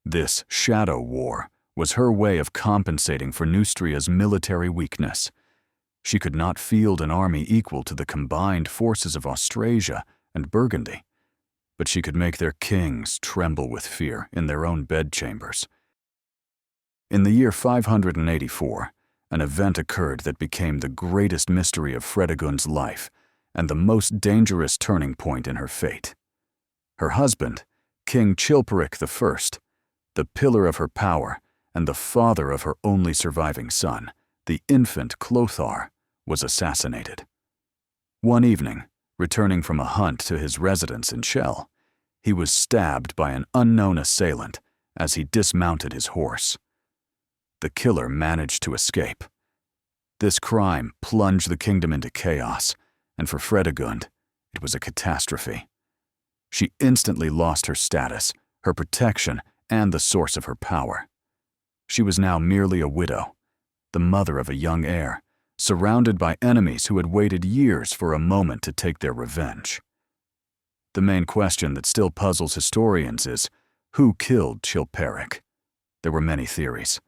This shadow war was her way of compensating for Neustria's military weakness. She could not field an army equal to the combined forces of Austrasia and Burgundy, but she could make their kings tremble with fear in their own bedchambers. In the year 584, an event occurred that became the greatest mystery of Fredegund's life and the most dangerous turning point in her fate. Her husband, King Chilperic I, the pillar of her power and the father of her only surviving son, the infant Clothar, was assassinated. One evening, returning from a hunt to his residence in Chell, he was stabbed by an unknown assailant as he dismounted his horse. The killer managed to escape. This crime plunged the kingdom into chaos, and for Fredegund, it was a catastrophe. She instantly lost her status, her protection, and the source of her power. She was now merely a widow, the mother of a young heir, surrounded by enemies who had waited years for a moment to take their revenge. The main question that still puzzles historians is, who killed Chilperic? There were many theories.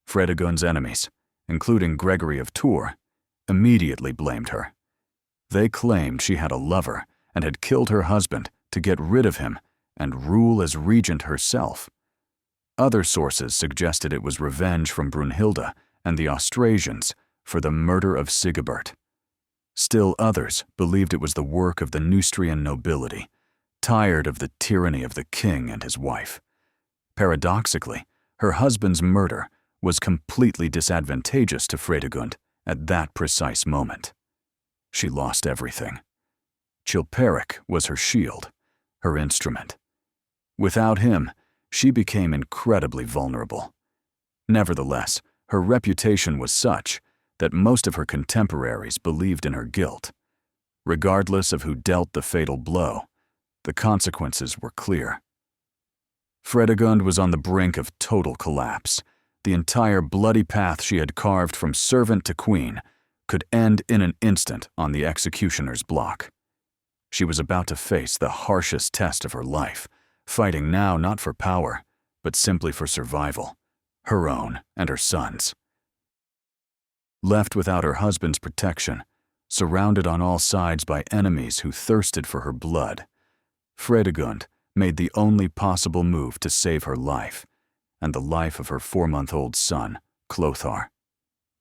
Fredegund's enemies, including Gregory of Tours, immediately blamed her. They claimed she had a lover and had killed her husband to get rid of him and rule as regent herself. Other sources suggested it was revenge from Brunhilda and the Austrasians for the murder of Sigebert. Still others believed it was the work of the Neustrian nobility, tired of the tyranny of the king and his wife. Paradoxically, her husband's murder was completely disadvantageous to Fredegund at that precise moment. She lost everything. Chilperic was her shield, her instrument. Without him, she became incredibly vulnerable. Nevertheless, her reputation was such that most of her contemporaries believed in her guilt. Regardless of who dealt the fatal blow, the consequences were clear. Fredegund was on the brink of total collapse. The entire bloody path she had carved from servant to queen could end in an instant on the executioner's block. She was about to face the harshest test of her life, fighting now not for power, but simply for survival, her own and her son's. Left without her husband's protection, surrounded on all sides by enemies who thirsted for her blood, Fredegund made the only possible move to save her life and the life of her 4-month-old son, Clothar.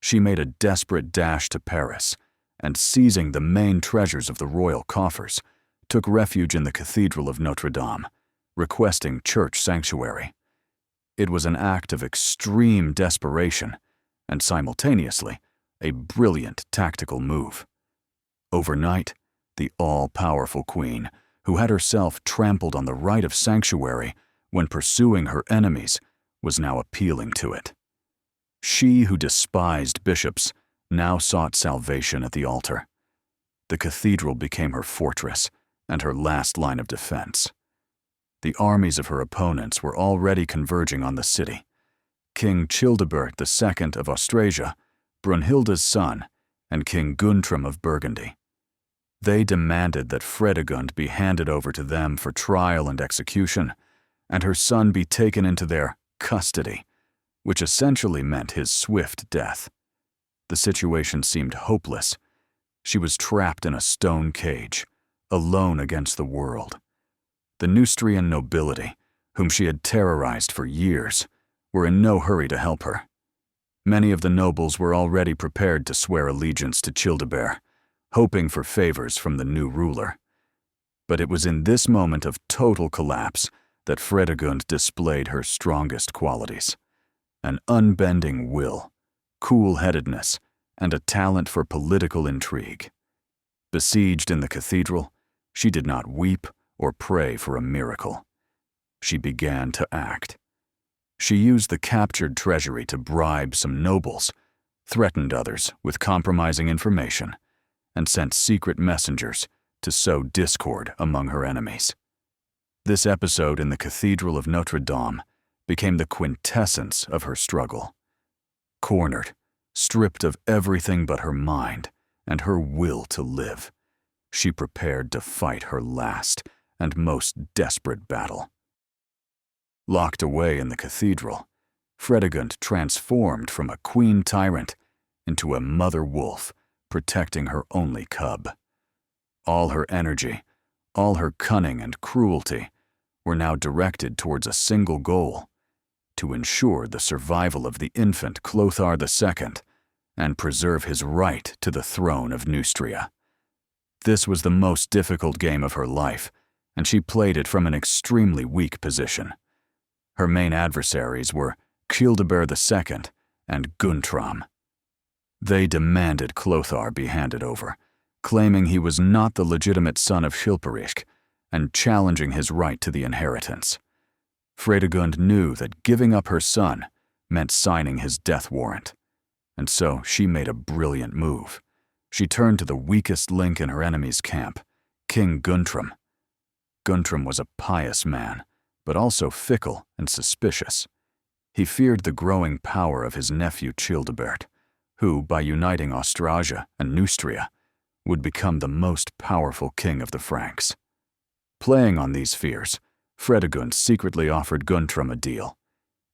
She made a desperate dash to Paris and, seizing the main treasures of the royal coffers, took refuge in the Cathedral of Notre Dame, requesting church sanctuary. It was an act of extreme desperation and simultaneously a brilliant tactical move. Overnight, the all-powerful queen, who had herself trampled on the right of sanctuary when pursuing her enemies, was now appealing to it. She who despised bishops now sought salvation at the altar. The cathedral became her fortress and her last line of defense. The armies of her opponents were already converging on the city. King Chilperic II of Austrasia, Brunhilda's son, and King Guntram of Burgundy. They demanded that Fredegund be handed over to them for trial and execution, and her son be taken into their custody, which essentially meant his swift death. The situation seemed hopeless. She was trapped in a stone cage, alone against the world. The Neustrian nobility, whom she had terrorized for years, were in no hurry to help her. Many of the nobles were already prepared to swear allegiance to Chilperic, hoping for favors from the new ruler. But it was in this moment of total collapse that Fredegund displayed her strongest qualities: an unbending will, cool-headedness, and a talent for political intrigue. Besieged in the cathedral, she did not weep or pray for a miracle. She began to act. She used the captured treasury to bribe some nobles, threatened others with compromising information, and sent secret messengers to sow discord among her enemies. This episode in the Cathedral of Notre Dame became the quintessence of her struggle. Cornered, stripped of everything but her mind and her will to live, she prepared to fight her last and most desperate battle. Locked away in the cathedral, Fredegund transformed from a queen tyrant into a mother wolf protecting her only cub. All her energy, all her cunning and cruelty were now directed towards a single goal: to ensure the survival of the infant Clothar II and preserve his right to the throne of Neustria. This was the most difficult game of her life, and she played it from an extremely weak position. Her main adversaries were Chilperic II and Guntram. They demanded Clothar be handed over, claiming he was not the legitimate son of Chilperic and challenging his right to the inheritance. Fredegund knew that giving up her son meant signing his death warrant, and so she made a brilliant move. She turned to the weakest link in her enemy's camp, King Guntram. Guntram was a pious man, but also fickle and suspicious. He feared the growing power of his nephew Chilperic, who, by uniting Austrasia and Neustria, would become the most powerful king of the Franks. Playing on these fears, Fredegund secretly offered Guntram a deal.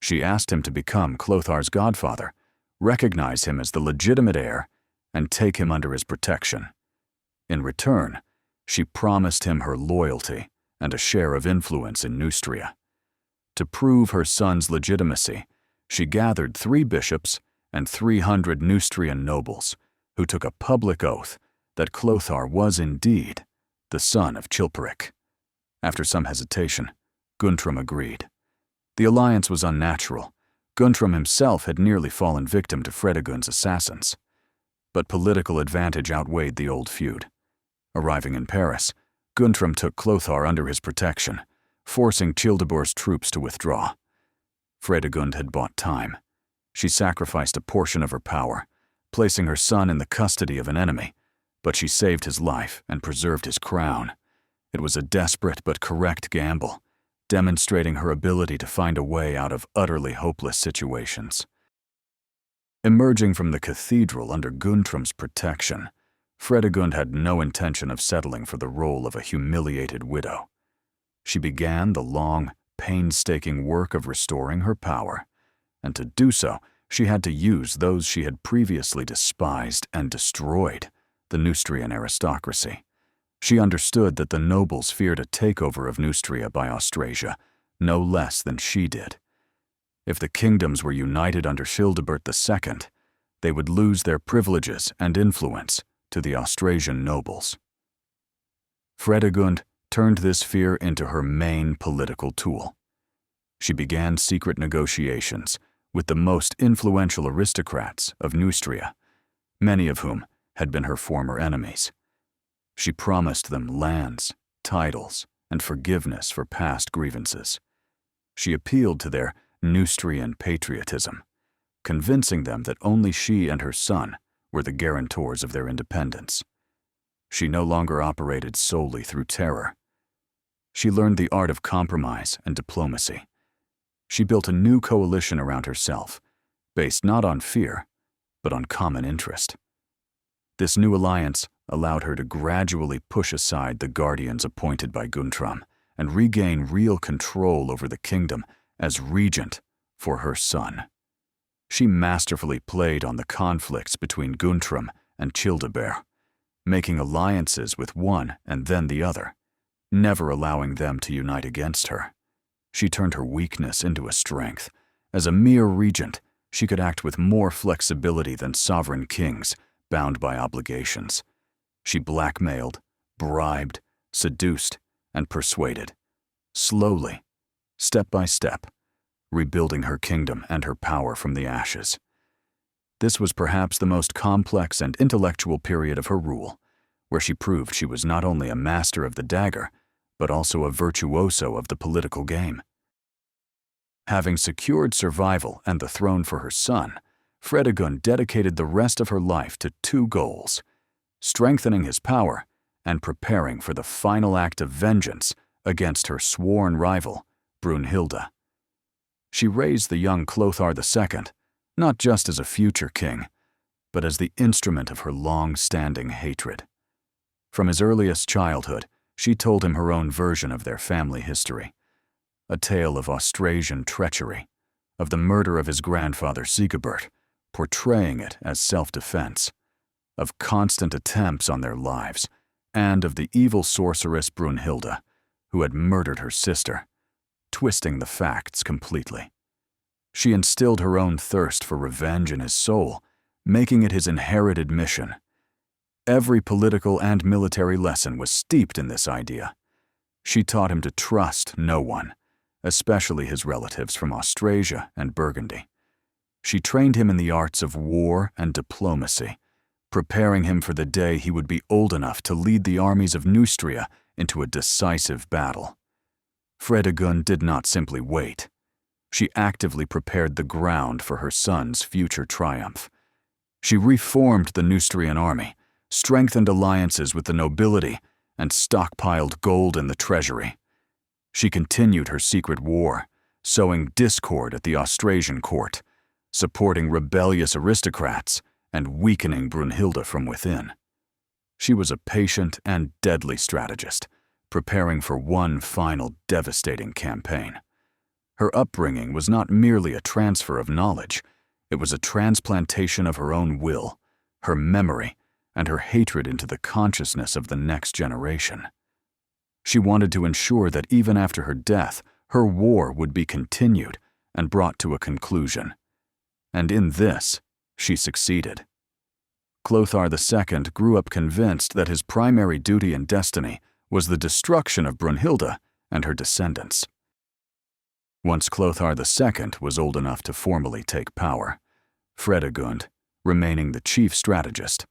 She asked him to become Clothar's godfather, recognize him as the legitimate heir, and take him under his protection. In return, she promised him her loyalty and a share of influence in Neustria. To prove her son's legitimacy, she gathered 3 bishops and 300 Neustrian nobles, who took a public oath that Clothar was indeed the son of Chilperic. After some hesitation, Guntram agreed. The alliance was unnatural. Guntram himself had nearly fallen victim to Fredegund's assassins. But political advantage outweighed the old feud. Arriving in Paris, Guntram took Clothar under his protection, forcing Childebert's troops to withdraw. Fredegund had bought time. She sacrificed a portion of her power, placing her son in the custody of an enemy, but she saved his life and preserved his crown. It was a desperate but correct gamble, demonstrating her ability to find a way out of utterly hopeless situations. Emerging from the cathedral under Guntram's protection, Fredegund had no intention of settling for the role of a humiliated widow. She began the long, painstaking work of restoring her power, and to do so, she had to use those she had previously despised and destroyed, the Neustrian aristocracy. She understood that the nobles feared a takeover of Neustria by Austrasia, no less than she did. If the kingdoms were united under Childebert II, they would lose their privileges and influence to the Austrasian nobles. Fredegund turned this fear into her main political tool. She began secret negotiations with the most influential aristocrats of Neustria, many of whom had been her former enemies. She promised them lands, titles, and forgiveness for past grievances. She appealed to their Neustrian patriotism, convincing them that only she and her son were the guarantors of their independence. She no longer operated solely through terror. She learned the art of compromise and diplomacy. She built a new coalition around herself, based not on fear, but on common interest. This new alliance allowed her to gradually push aside the guardians appointed by Guntram and regain real control over the kingdom as regent for her son. She masterfully played on the conflicts between Guntram and Childebert, making alliances with one and then the other, never allowing them to unite against her. She turned her weakness into a strength. As a mere regent, she could act with more flexibility than sovereign kings bound by obligations. She blackmailed, bribed, seduced, and persuaded, slowly, step by step, rebuilding her kingdom and her power from the ashes. This was perhaps the most complex and intellectual period of her rule, where she proved she was not only a master of the dagger, but also a virtuoso of the political game. Having secured survival and the throne for her son, Fredegund dedicated the rest of her life to two goals: strengthening his power and preparing for the final act of vengeance against her sworn rival, Brunhilda. She raised the young Clothar II, not just as a future king, but as the instrument of her long-standing hatred. From his earliest childhood, she told him her own version of their family history, a tale of Austrasian treachery, of the murder of his grandfather Sigebert, portraying it as self-defense, of constant attempts on their lives, and of the evil sorceress Brunhilda, who had murdered her sister, twisting the facts completely. She instilled her own thirst for revenge in his soul, making it his inherited mission. Every political and military lesson was steeped in this idea. She taught him to trust no one, especially his relatives from Austrasia and Burgundy. She trained him in the arts of war and diplomacy, preparing him for the day he would be old enough to lead the armies of Neustria into a decisive battle. Fredegund did not simply wait. She actively prepared the ground for her son's future triumph. She reformed the Neustrian army, strengthened alliances with the nobility, and stockpiled gold in the treasury. She continued her secret war, sowing discord at the Austrasian court, supporting rebellious aristocrats, and weakening Brunhilda from within. She was a patient and deadly strategist, preparing for one final devastating campaign. Her upbringing was not merely a transfer of knowledge, it was a transplantation of her own will, her memory, and her hatred into the consciousness of the next generation. She wanted to ensure that even after her death, her war would be continued and brought to a conclusion. And in this, she succeeded. Clothar II grew up convinced that his primary duty and destiny was the destruction of Brunhilda and her descendants. Once Clothar II was old enough to formally take power, Fredegund, remaining the chief strategist,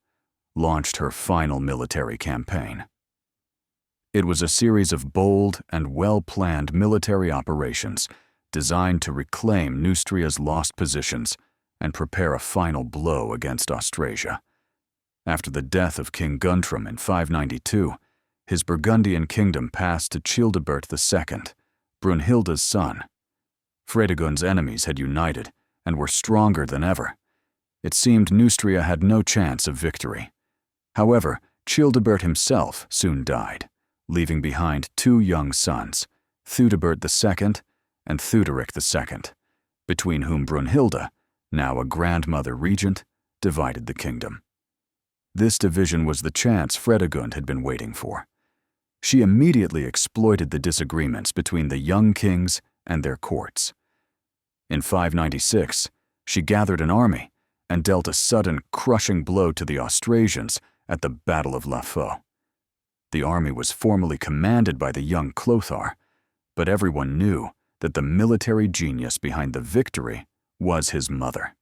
launched her final military campaign. It was a series of bold and well-planned military operations designed to reclaim Neustria's lost positions and prepare a final blow against Austrasia. After the death of King Guntram in 592, his Burgundian kingdom passed to Childebert II, Brunhilda's son. Fredegund's enemies had united and were stronger than ever. It seemed Neustria had no chance of victory. However, Childebert himself soon died, leaving behind two young sons, Theudebert II and Theuderic II, between whom Brunhilda, now a grandmother regent, divided the kingdom. This division was the chance Fredegund had been waiting for. She immediately exploited the disagreements between the young kings and their courts. In 596, she gathered an army and dealt a sudden, crushing blow to the Austrasians at the Battle of La Faux. The army was formally commanded by the young Clothar, but everyone knew that the military genius behind the victory was his mother.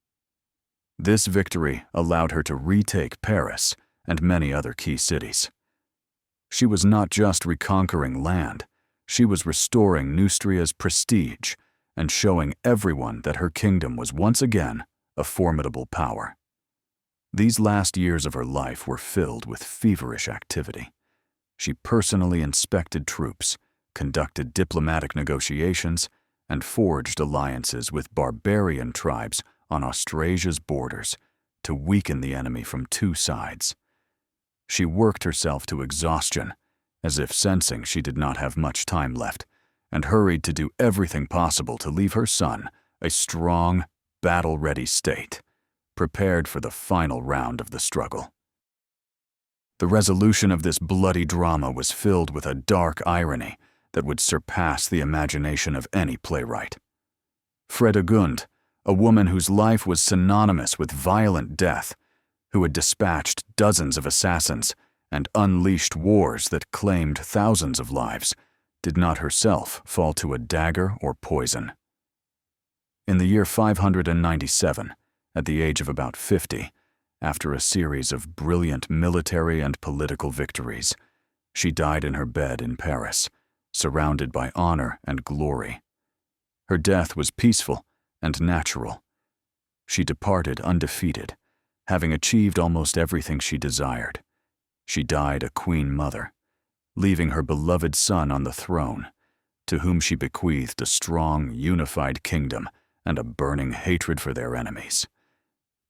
This victory allowed her to retake Paris and many other key cities. She was not just reconquering land, she was restoring Neustria's prestige and showing everyone that her kingdom was once again a formidable power. These last years of her life were filled with feverish activity. She personally inspected troops, conducted diplomatic negotiations, and forged alliances with barbarian tribes on Austrasia's borders to weaken the enemy from two sides. She worked herself to exhaustion, as if sensing she did not have much time left, and hurried to do everything possible to leave her son a strong, battle-ready state, prepared for the final round of the struggle. The resolution of this bloody drama was filled with a dark irony that would surpass the imagination of any playwright. Fredegund, a woman whose life was synonymous with violent death, who had dispatched dozens of assassins and unleashed wars that claimed thousands of lives, did not herself fall to a dagger or poison. In the year 597, at the age of about 50, after a series of brilliant military and political victories, she died in her bed in Paris, surrounded by honor and glory. Her death was peaceful and natural. She departed undefeated, having achieved almost everything she desired. She died a queen mother, leaving her beloved son on the throne, to whom she bequeathed a strong, unified kingdom and a burning hatred for their enemies.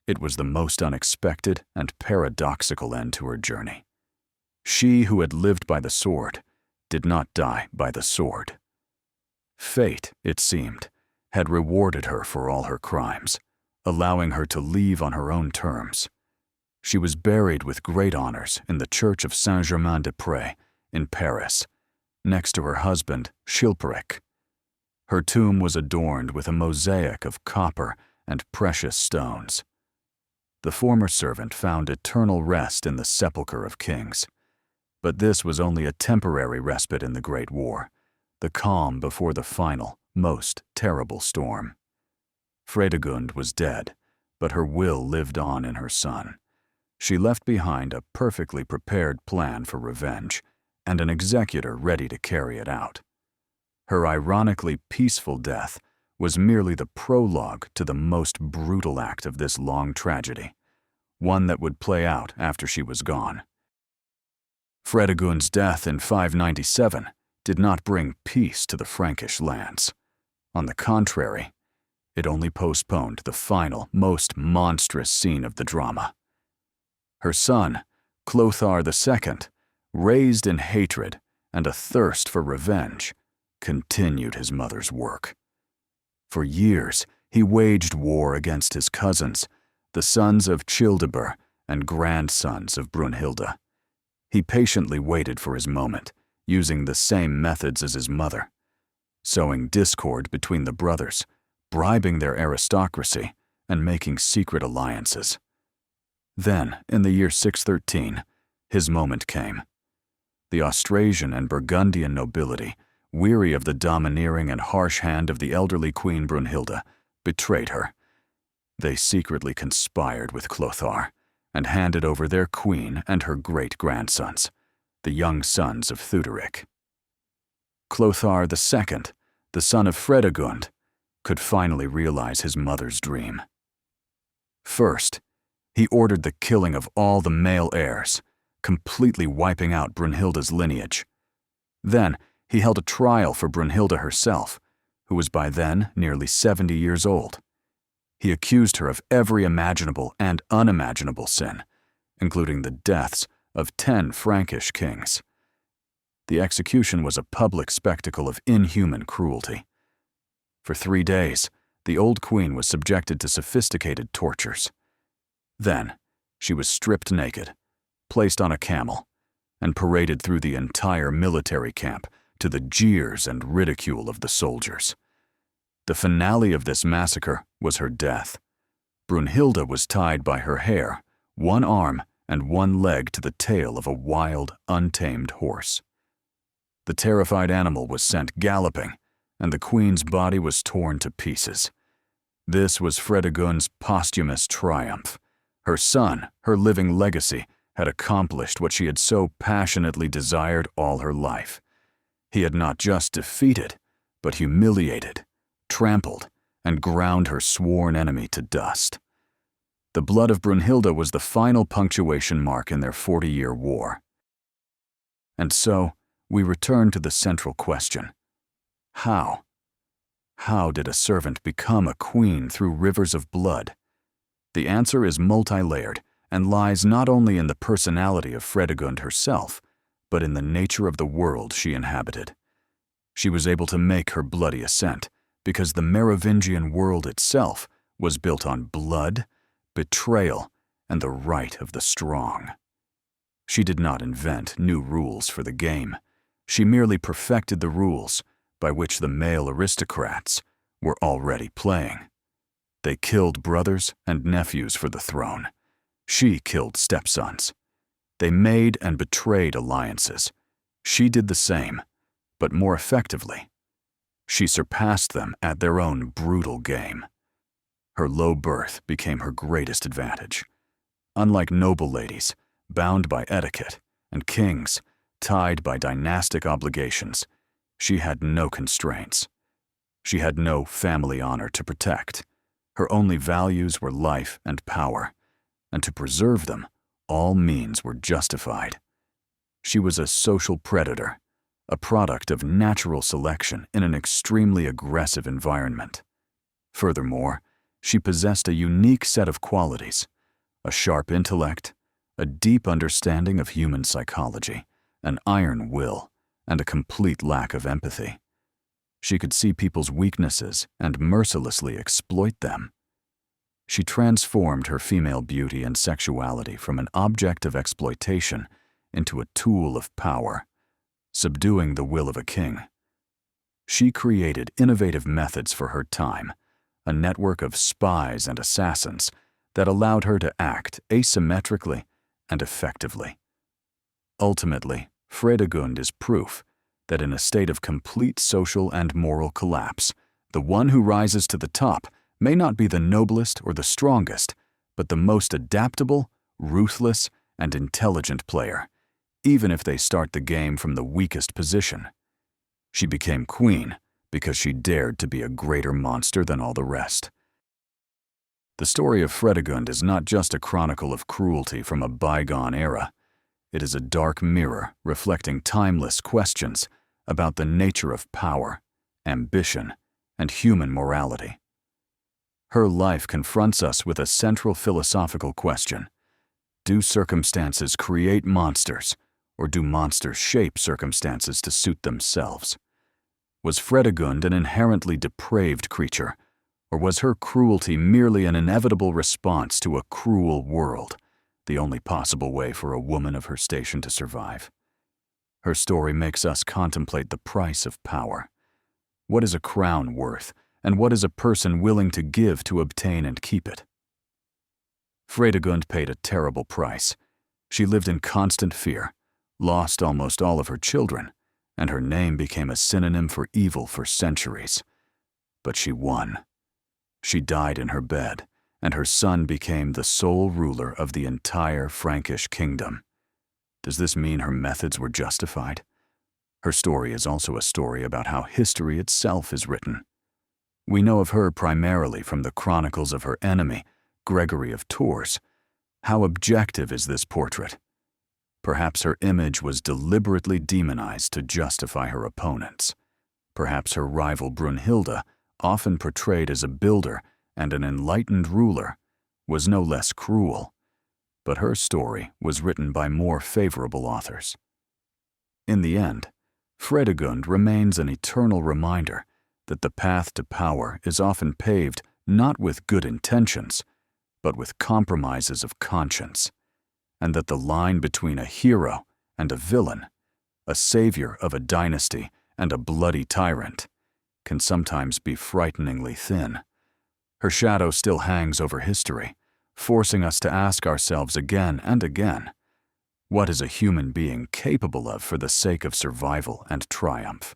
It was the most unexpected and paradoxical end to her journey. She who had lived by the sword did not die by the sword. Fate, it seemed, had rewarded her for all her crimes, allowing her to leave on her own terms. She was buried with great honors in the church of Saint-Germain-des-Prés in Paris, next to her husband, Chilperic. Her tomb was adorned with a mosaic of copper and precious stones. The former servant found eternal rest in the sepulchre of kings. But this was only a temporary respite in the Great War, the calm before the final, most terrible storm. Fredegund was dead, but her will lived on in her son. She left behind a perfectly prepared plan for revenge and an executor ready to carry it out. Her ironically peaceful death was merely the prologue to the most brutal act of this long tragedy, one that would play out after she was gone. Fredegund's death in 597 did not bring peace to the Frankish lands. On the contrary, it only postponed the final, most monstrous scene of the drama. Her son, Clothar II, raised in hatred and a thirst for revenge, continued his mother's work. For years, he waged war against his cousins, the sons of Childebert and grandsons of Brunhilda. He patiently waited for his moment, using the same methods as his mother, sowing discord between the brothers, bribing their aristocracy, and making secret alliances. Then, in the year 613, his moment came. The Austrasian and Burgundian nobility, weary of the domineering and harsh hand of the elderly Queen Brunhilda, betrayed her. They secretly conspired with Clothar and handed over their queen and her great-grandsons, the young sons of Theuderic. Clothar II, the son of Fredegund, could finally realize his mother's dream. First, He ordered the killing of all the male heirs, completely wiping out Brunhilda's lineage. Then, he held a trial for Brunhilda herself, who was by then nearly 70 years old. He accused her of every imaginable and unimaginable sin, including the deaths of 10 Frankish kings. The execution was a public spectacle of inhuman cruelty. For 3 days, the old queen was subjected to sophisticated tortures. Then, she was stripped naked, placed on a camel, and paraded through the entire military camp to the jeers and ridicule of the soldiers. The finale of this massacre was her death. Brunhilda was tied by her hair, one arm and one leg to the tail of a wild, untamed horse. The terrified animal was sent galloping, and the queen's body was torn to pieces. This was Fredegund's posthumous triumph. Her son, her living legacy, had accomplished what she had so passionately desired all her life. He had not just defeated, but humiliated, trampled, and ground her sworn enemy to dust. The blood of Brunhilda was the final punctuation mark in their 40-year war. And so, we return to the central question. How? How did a servant become a queen through rivers of blood? The answer is multi-layered and lies not only in the personality of Fredegund herself, but in the nature of the world she inhabited. She was able to make her bloody ascent because the Merovingian world itself was built on blood, betrayal, and the right of the strong. She did not invent new rules for the game. She merely perfected the rules by which the male aristocrats were already playing. They killed brothers and nephews for the throne. She killed stepsons. They made and betrayed alliances. She did the same, but more effectively. She surpassed them at their own brutal game. Her low birth became her greatest advantage. Unlike noble ladies, bound by etiquette, and kings, tied by dynastic obligations, she had no constraints. She had no family honor to protect. Her only values were life and power, and to preserve them, all means were justified. She was a social predator, a product of natural selection in an extremely aggressive environment. Furthermore, she possessed a unique set of qualities: a sharp intellect, a deep understanding of human psychology, an iron will, and a complete lack of empathy. She could see people's weaknesses and mercilessly exploit them. She transformed her female beauty and sexuality from an object of exploitation into a tool of power, subduing the will of a king. She created innovative methods for her time, a network of spies and assassins that allowed her to act asymmetrically and effectively. Ultimately, Fredegund is proof that in a state of complete social and moral collapse, the one who rises to the top may not be the noblest or the strongest, but the most adaptable, ruthless, and intelligent player, even if they start the game from the weakest position. She became queen because she dared to be a greater monster than all the rest. The story of Fredegund is not just a chronicle of cruelty from a bygone era. It is a dark mirror reflecting timeless questions about the nature of power, ambition, and human morality. Her life confronts us with a central philosophical question: do circumstances create monsters, or do monsters shape circumstances to suit themselves? Was Fredegund an inherently depraved creature, or was her cruelty merely an inevitable response to a cruel world, the only possible way for a woman of her station to survive? Her story makes us contemplate the price of power. What is a crown worth, and what is a person willing to give to obtain and keep it? Fredegund paid a terrible price. She lived in constant fear, lost almost all of her children, and her name became a synonym for evil for centuries. But she won. She died in her bed, and her son became the sole ruler of the entire Frankish kingdom. Does this mean her methods were justified? Her story is also a story about how history itself is written. We know of her primarily from the chronicles of her enemy, Gregory of Tours, How objective is this portrait? Perhaps her image was deliberately demonized to justify her opponents. Perhaps her rival Brunhilda, often portrayed as a builder and an enlightened ruler, was no less cruel. But her story was written by more favorable authors. In the end, Fredegund remains an eternal reminder that the path to power is often paved not with good intentions, but with compromises of conscience, and that the line between a hero and a villain, a savior of a dynasty and a bloody tyrant, can sometimes be frighteningly thin. Her shadow still hangs over history, forcing us to ask ourselves again and again, what is a human being capable of for the sake of survival and triumph?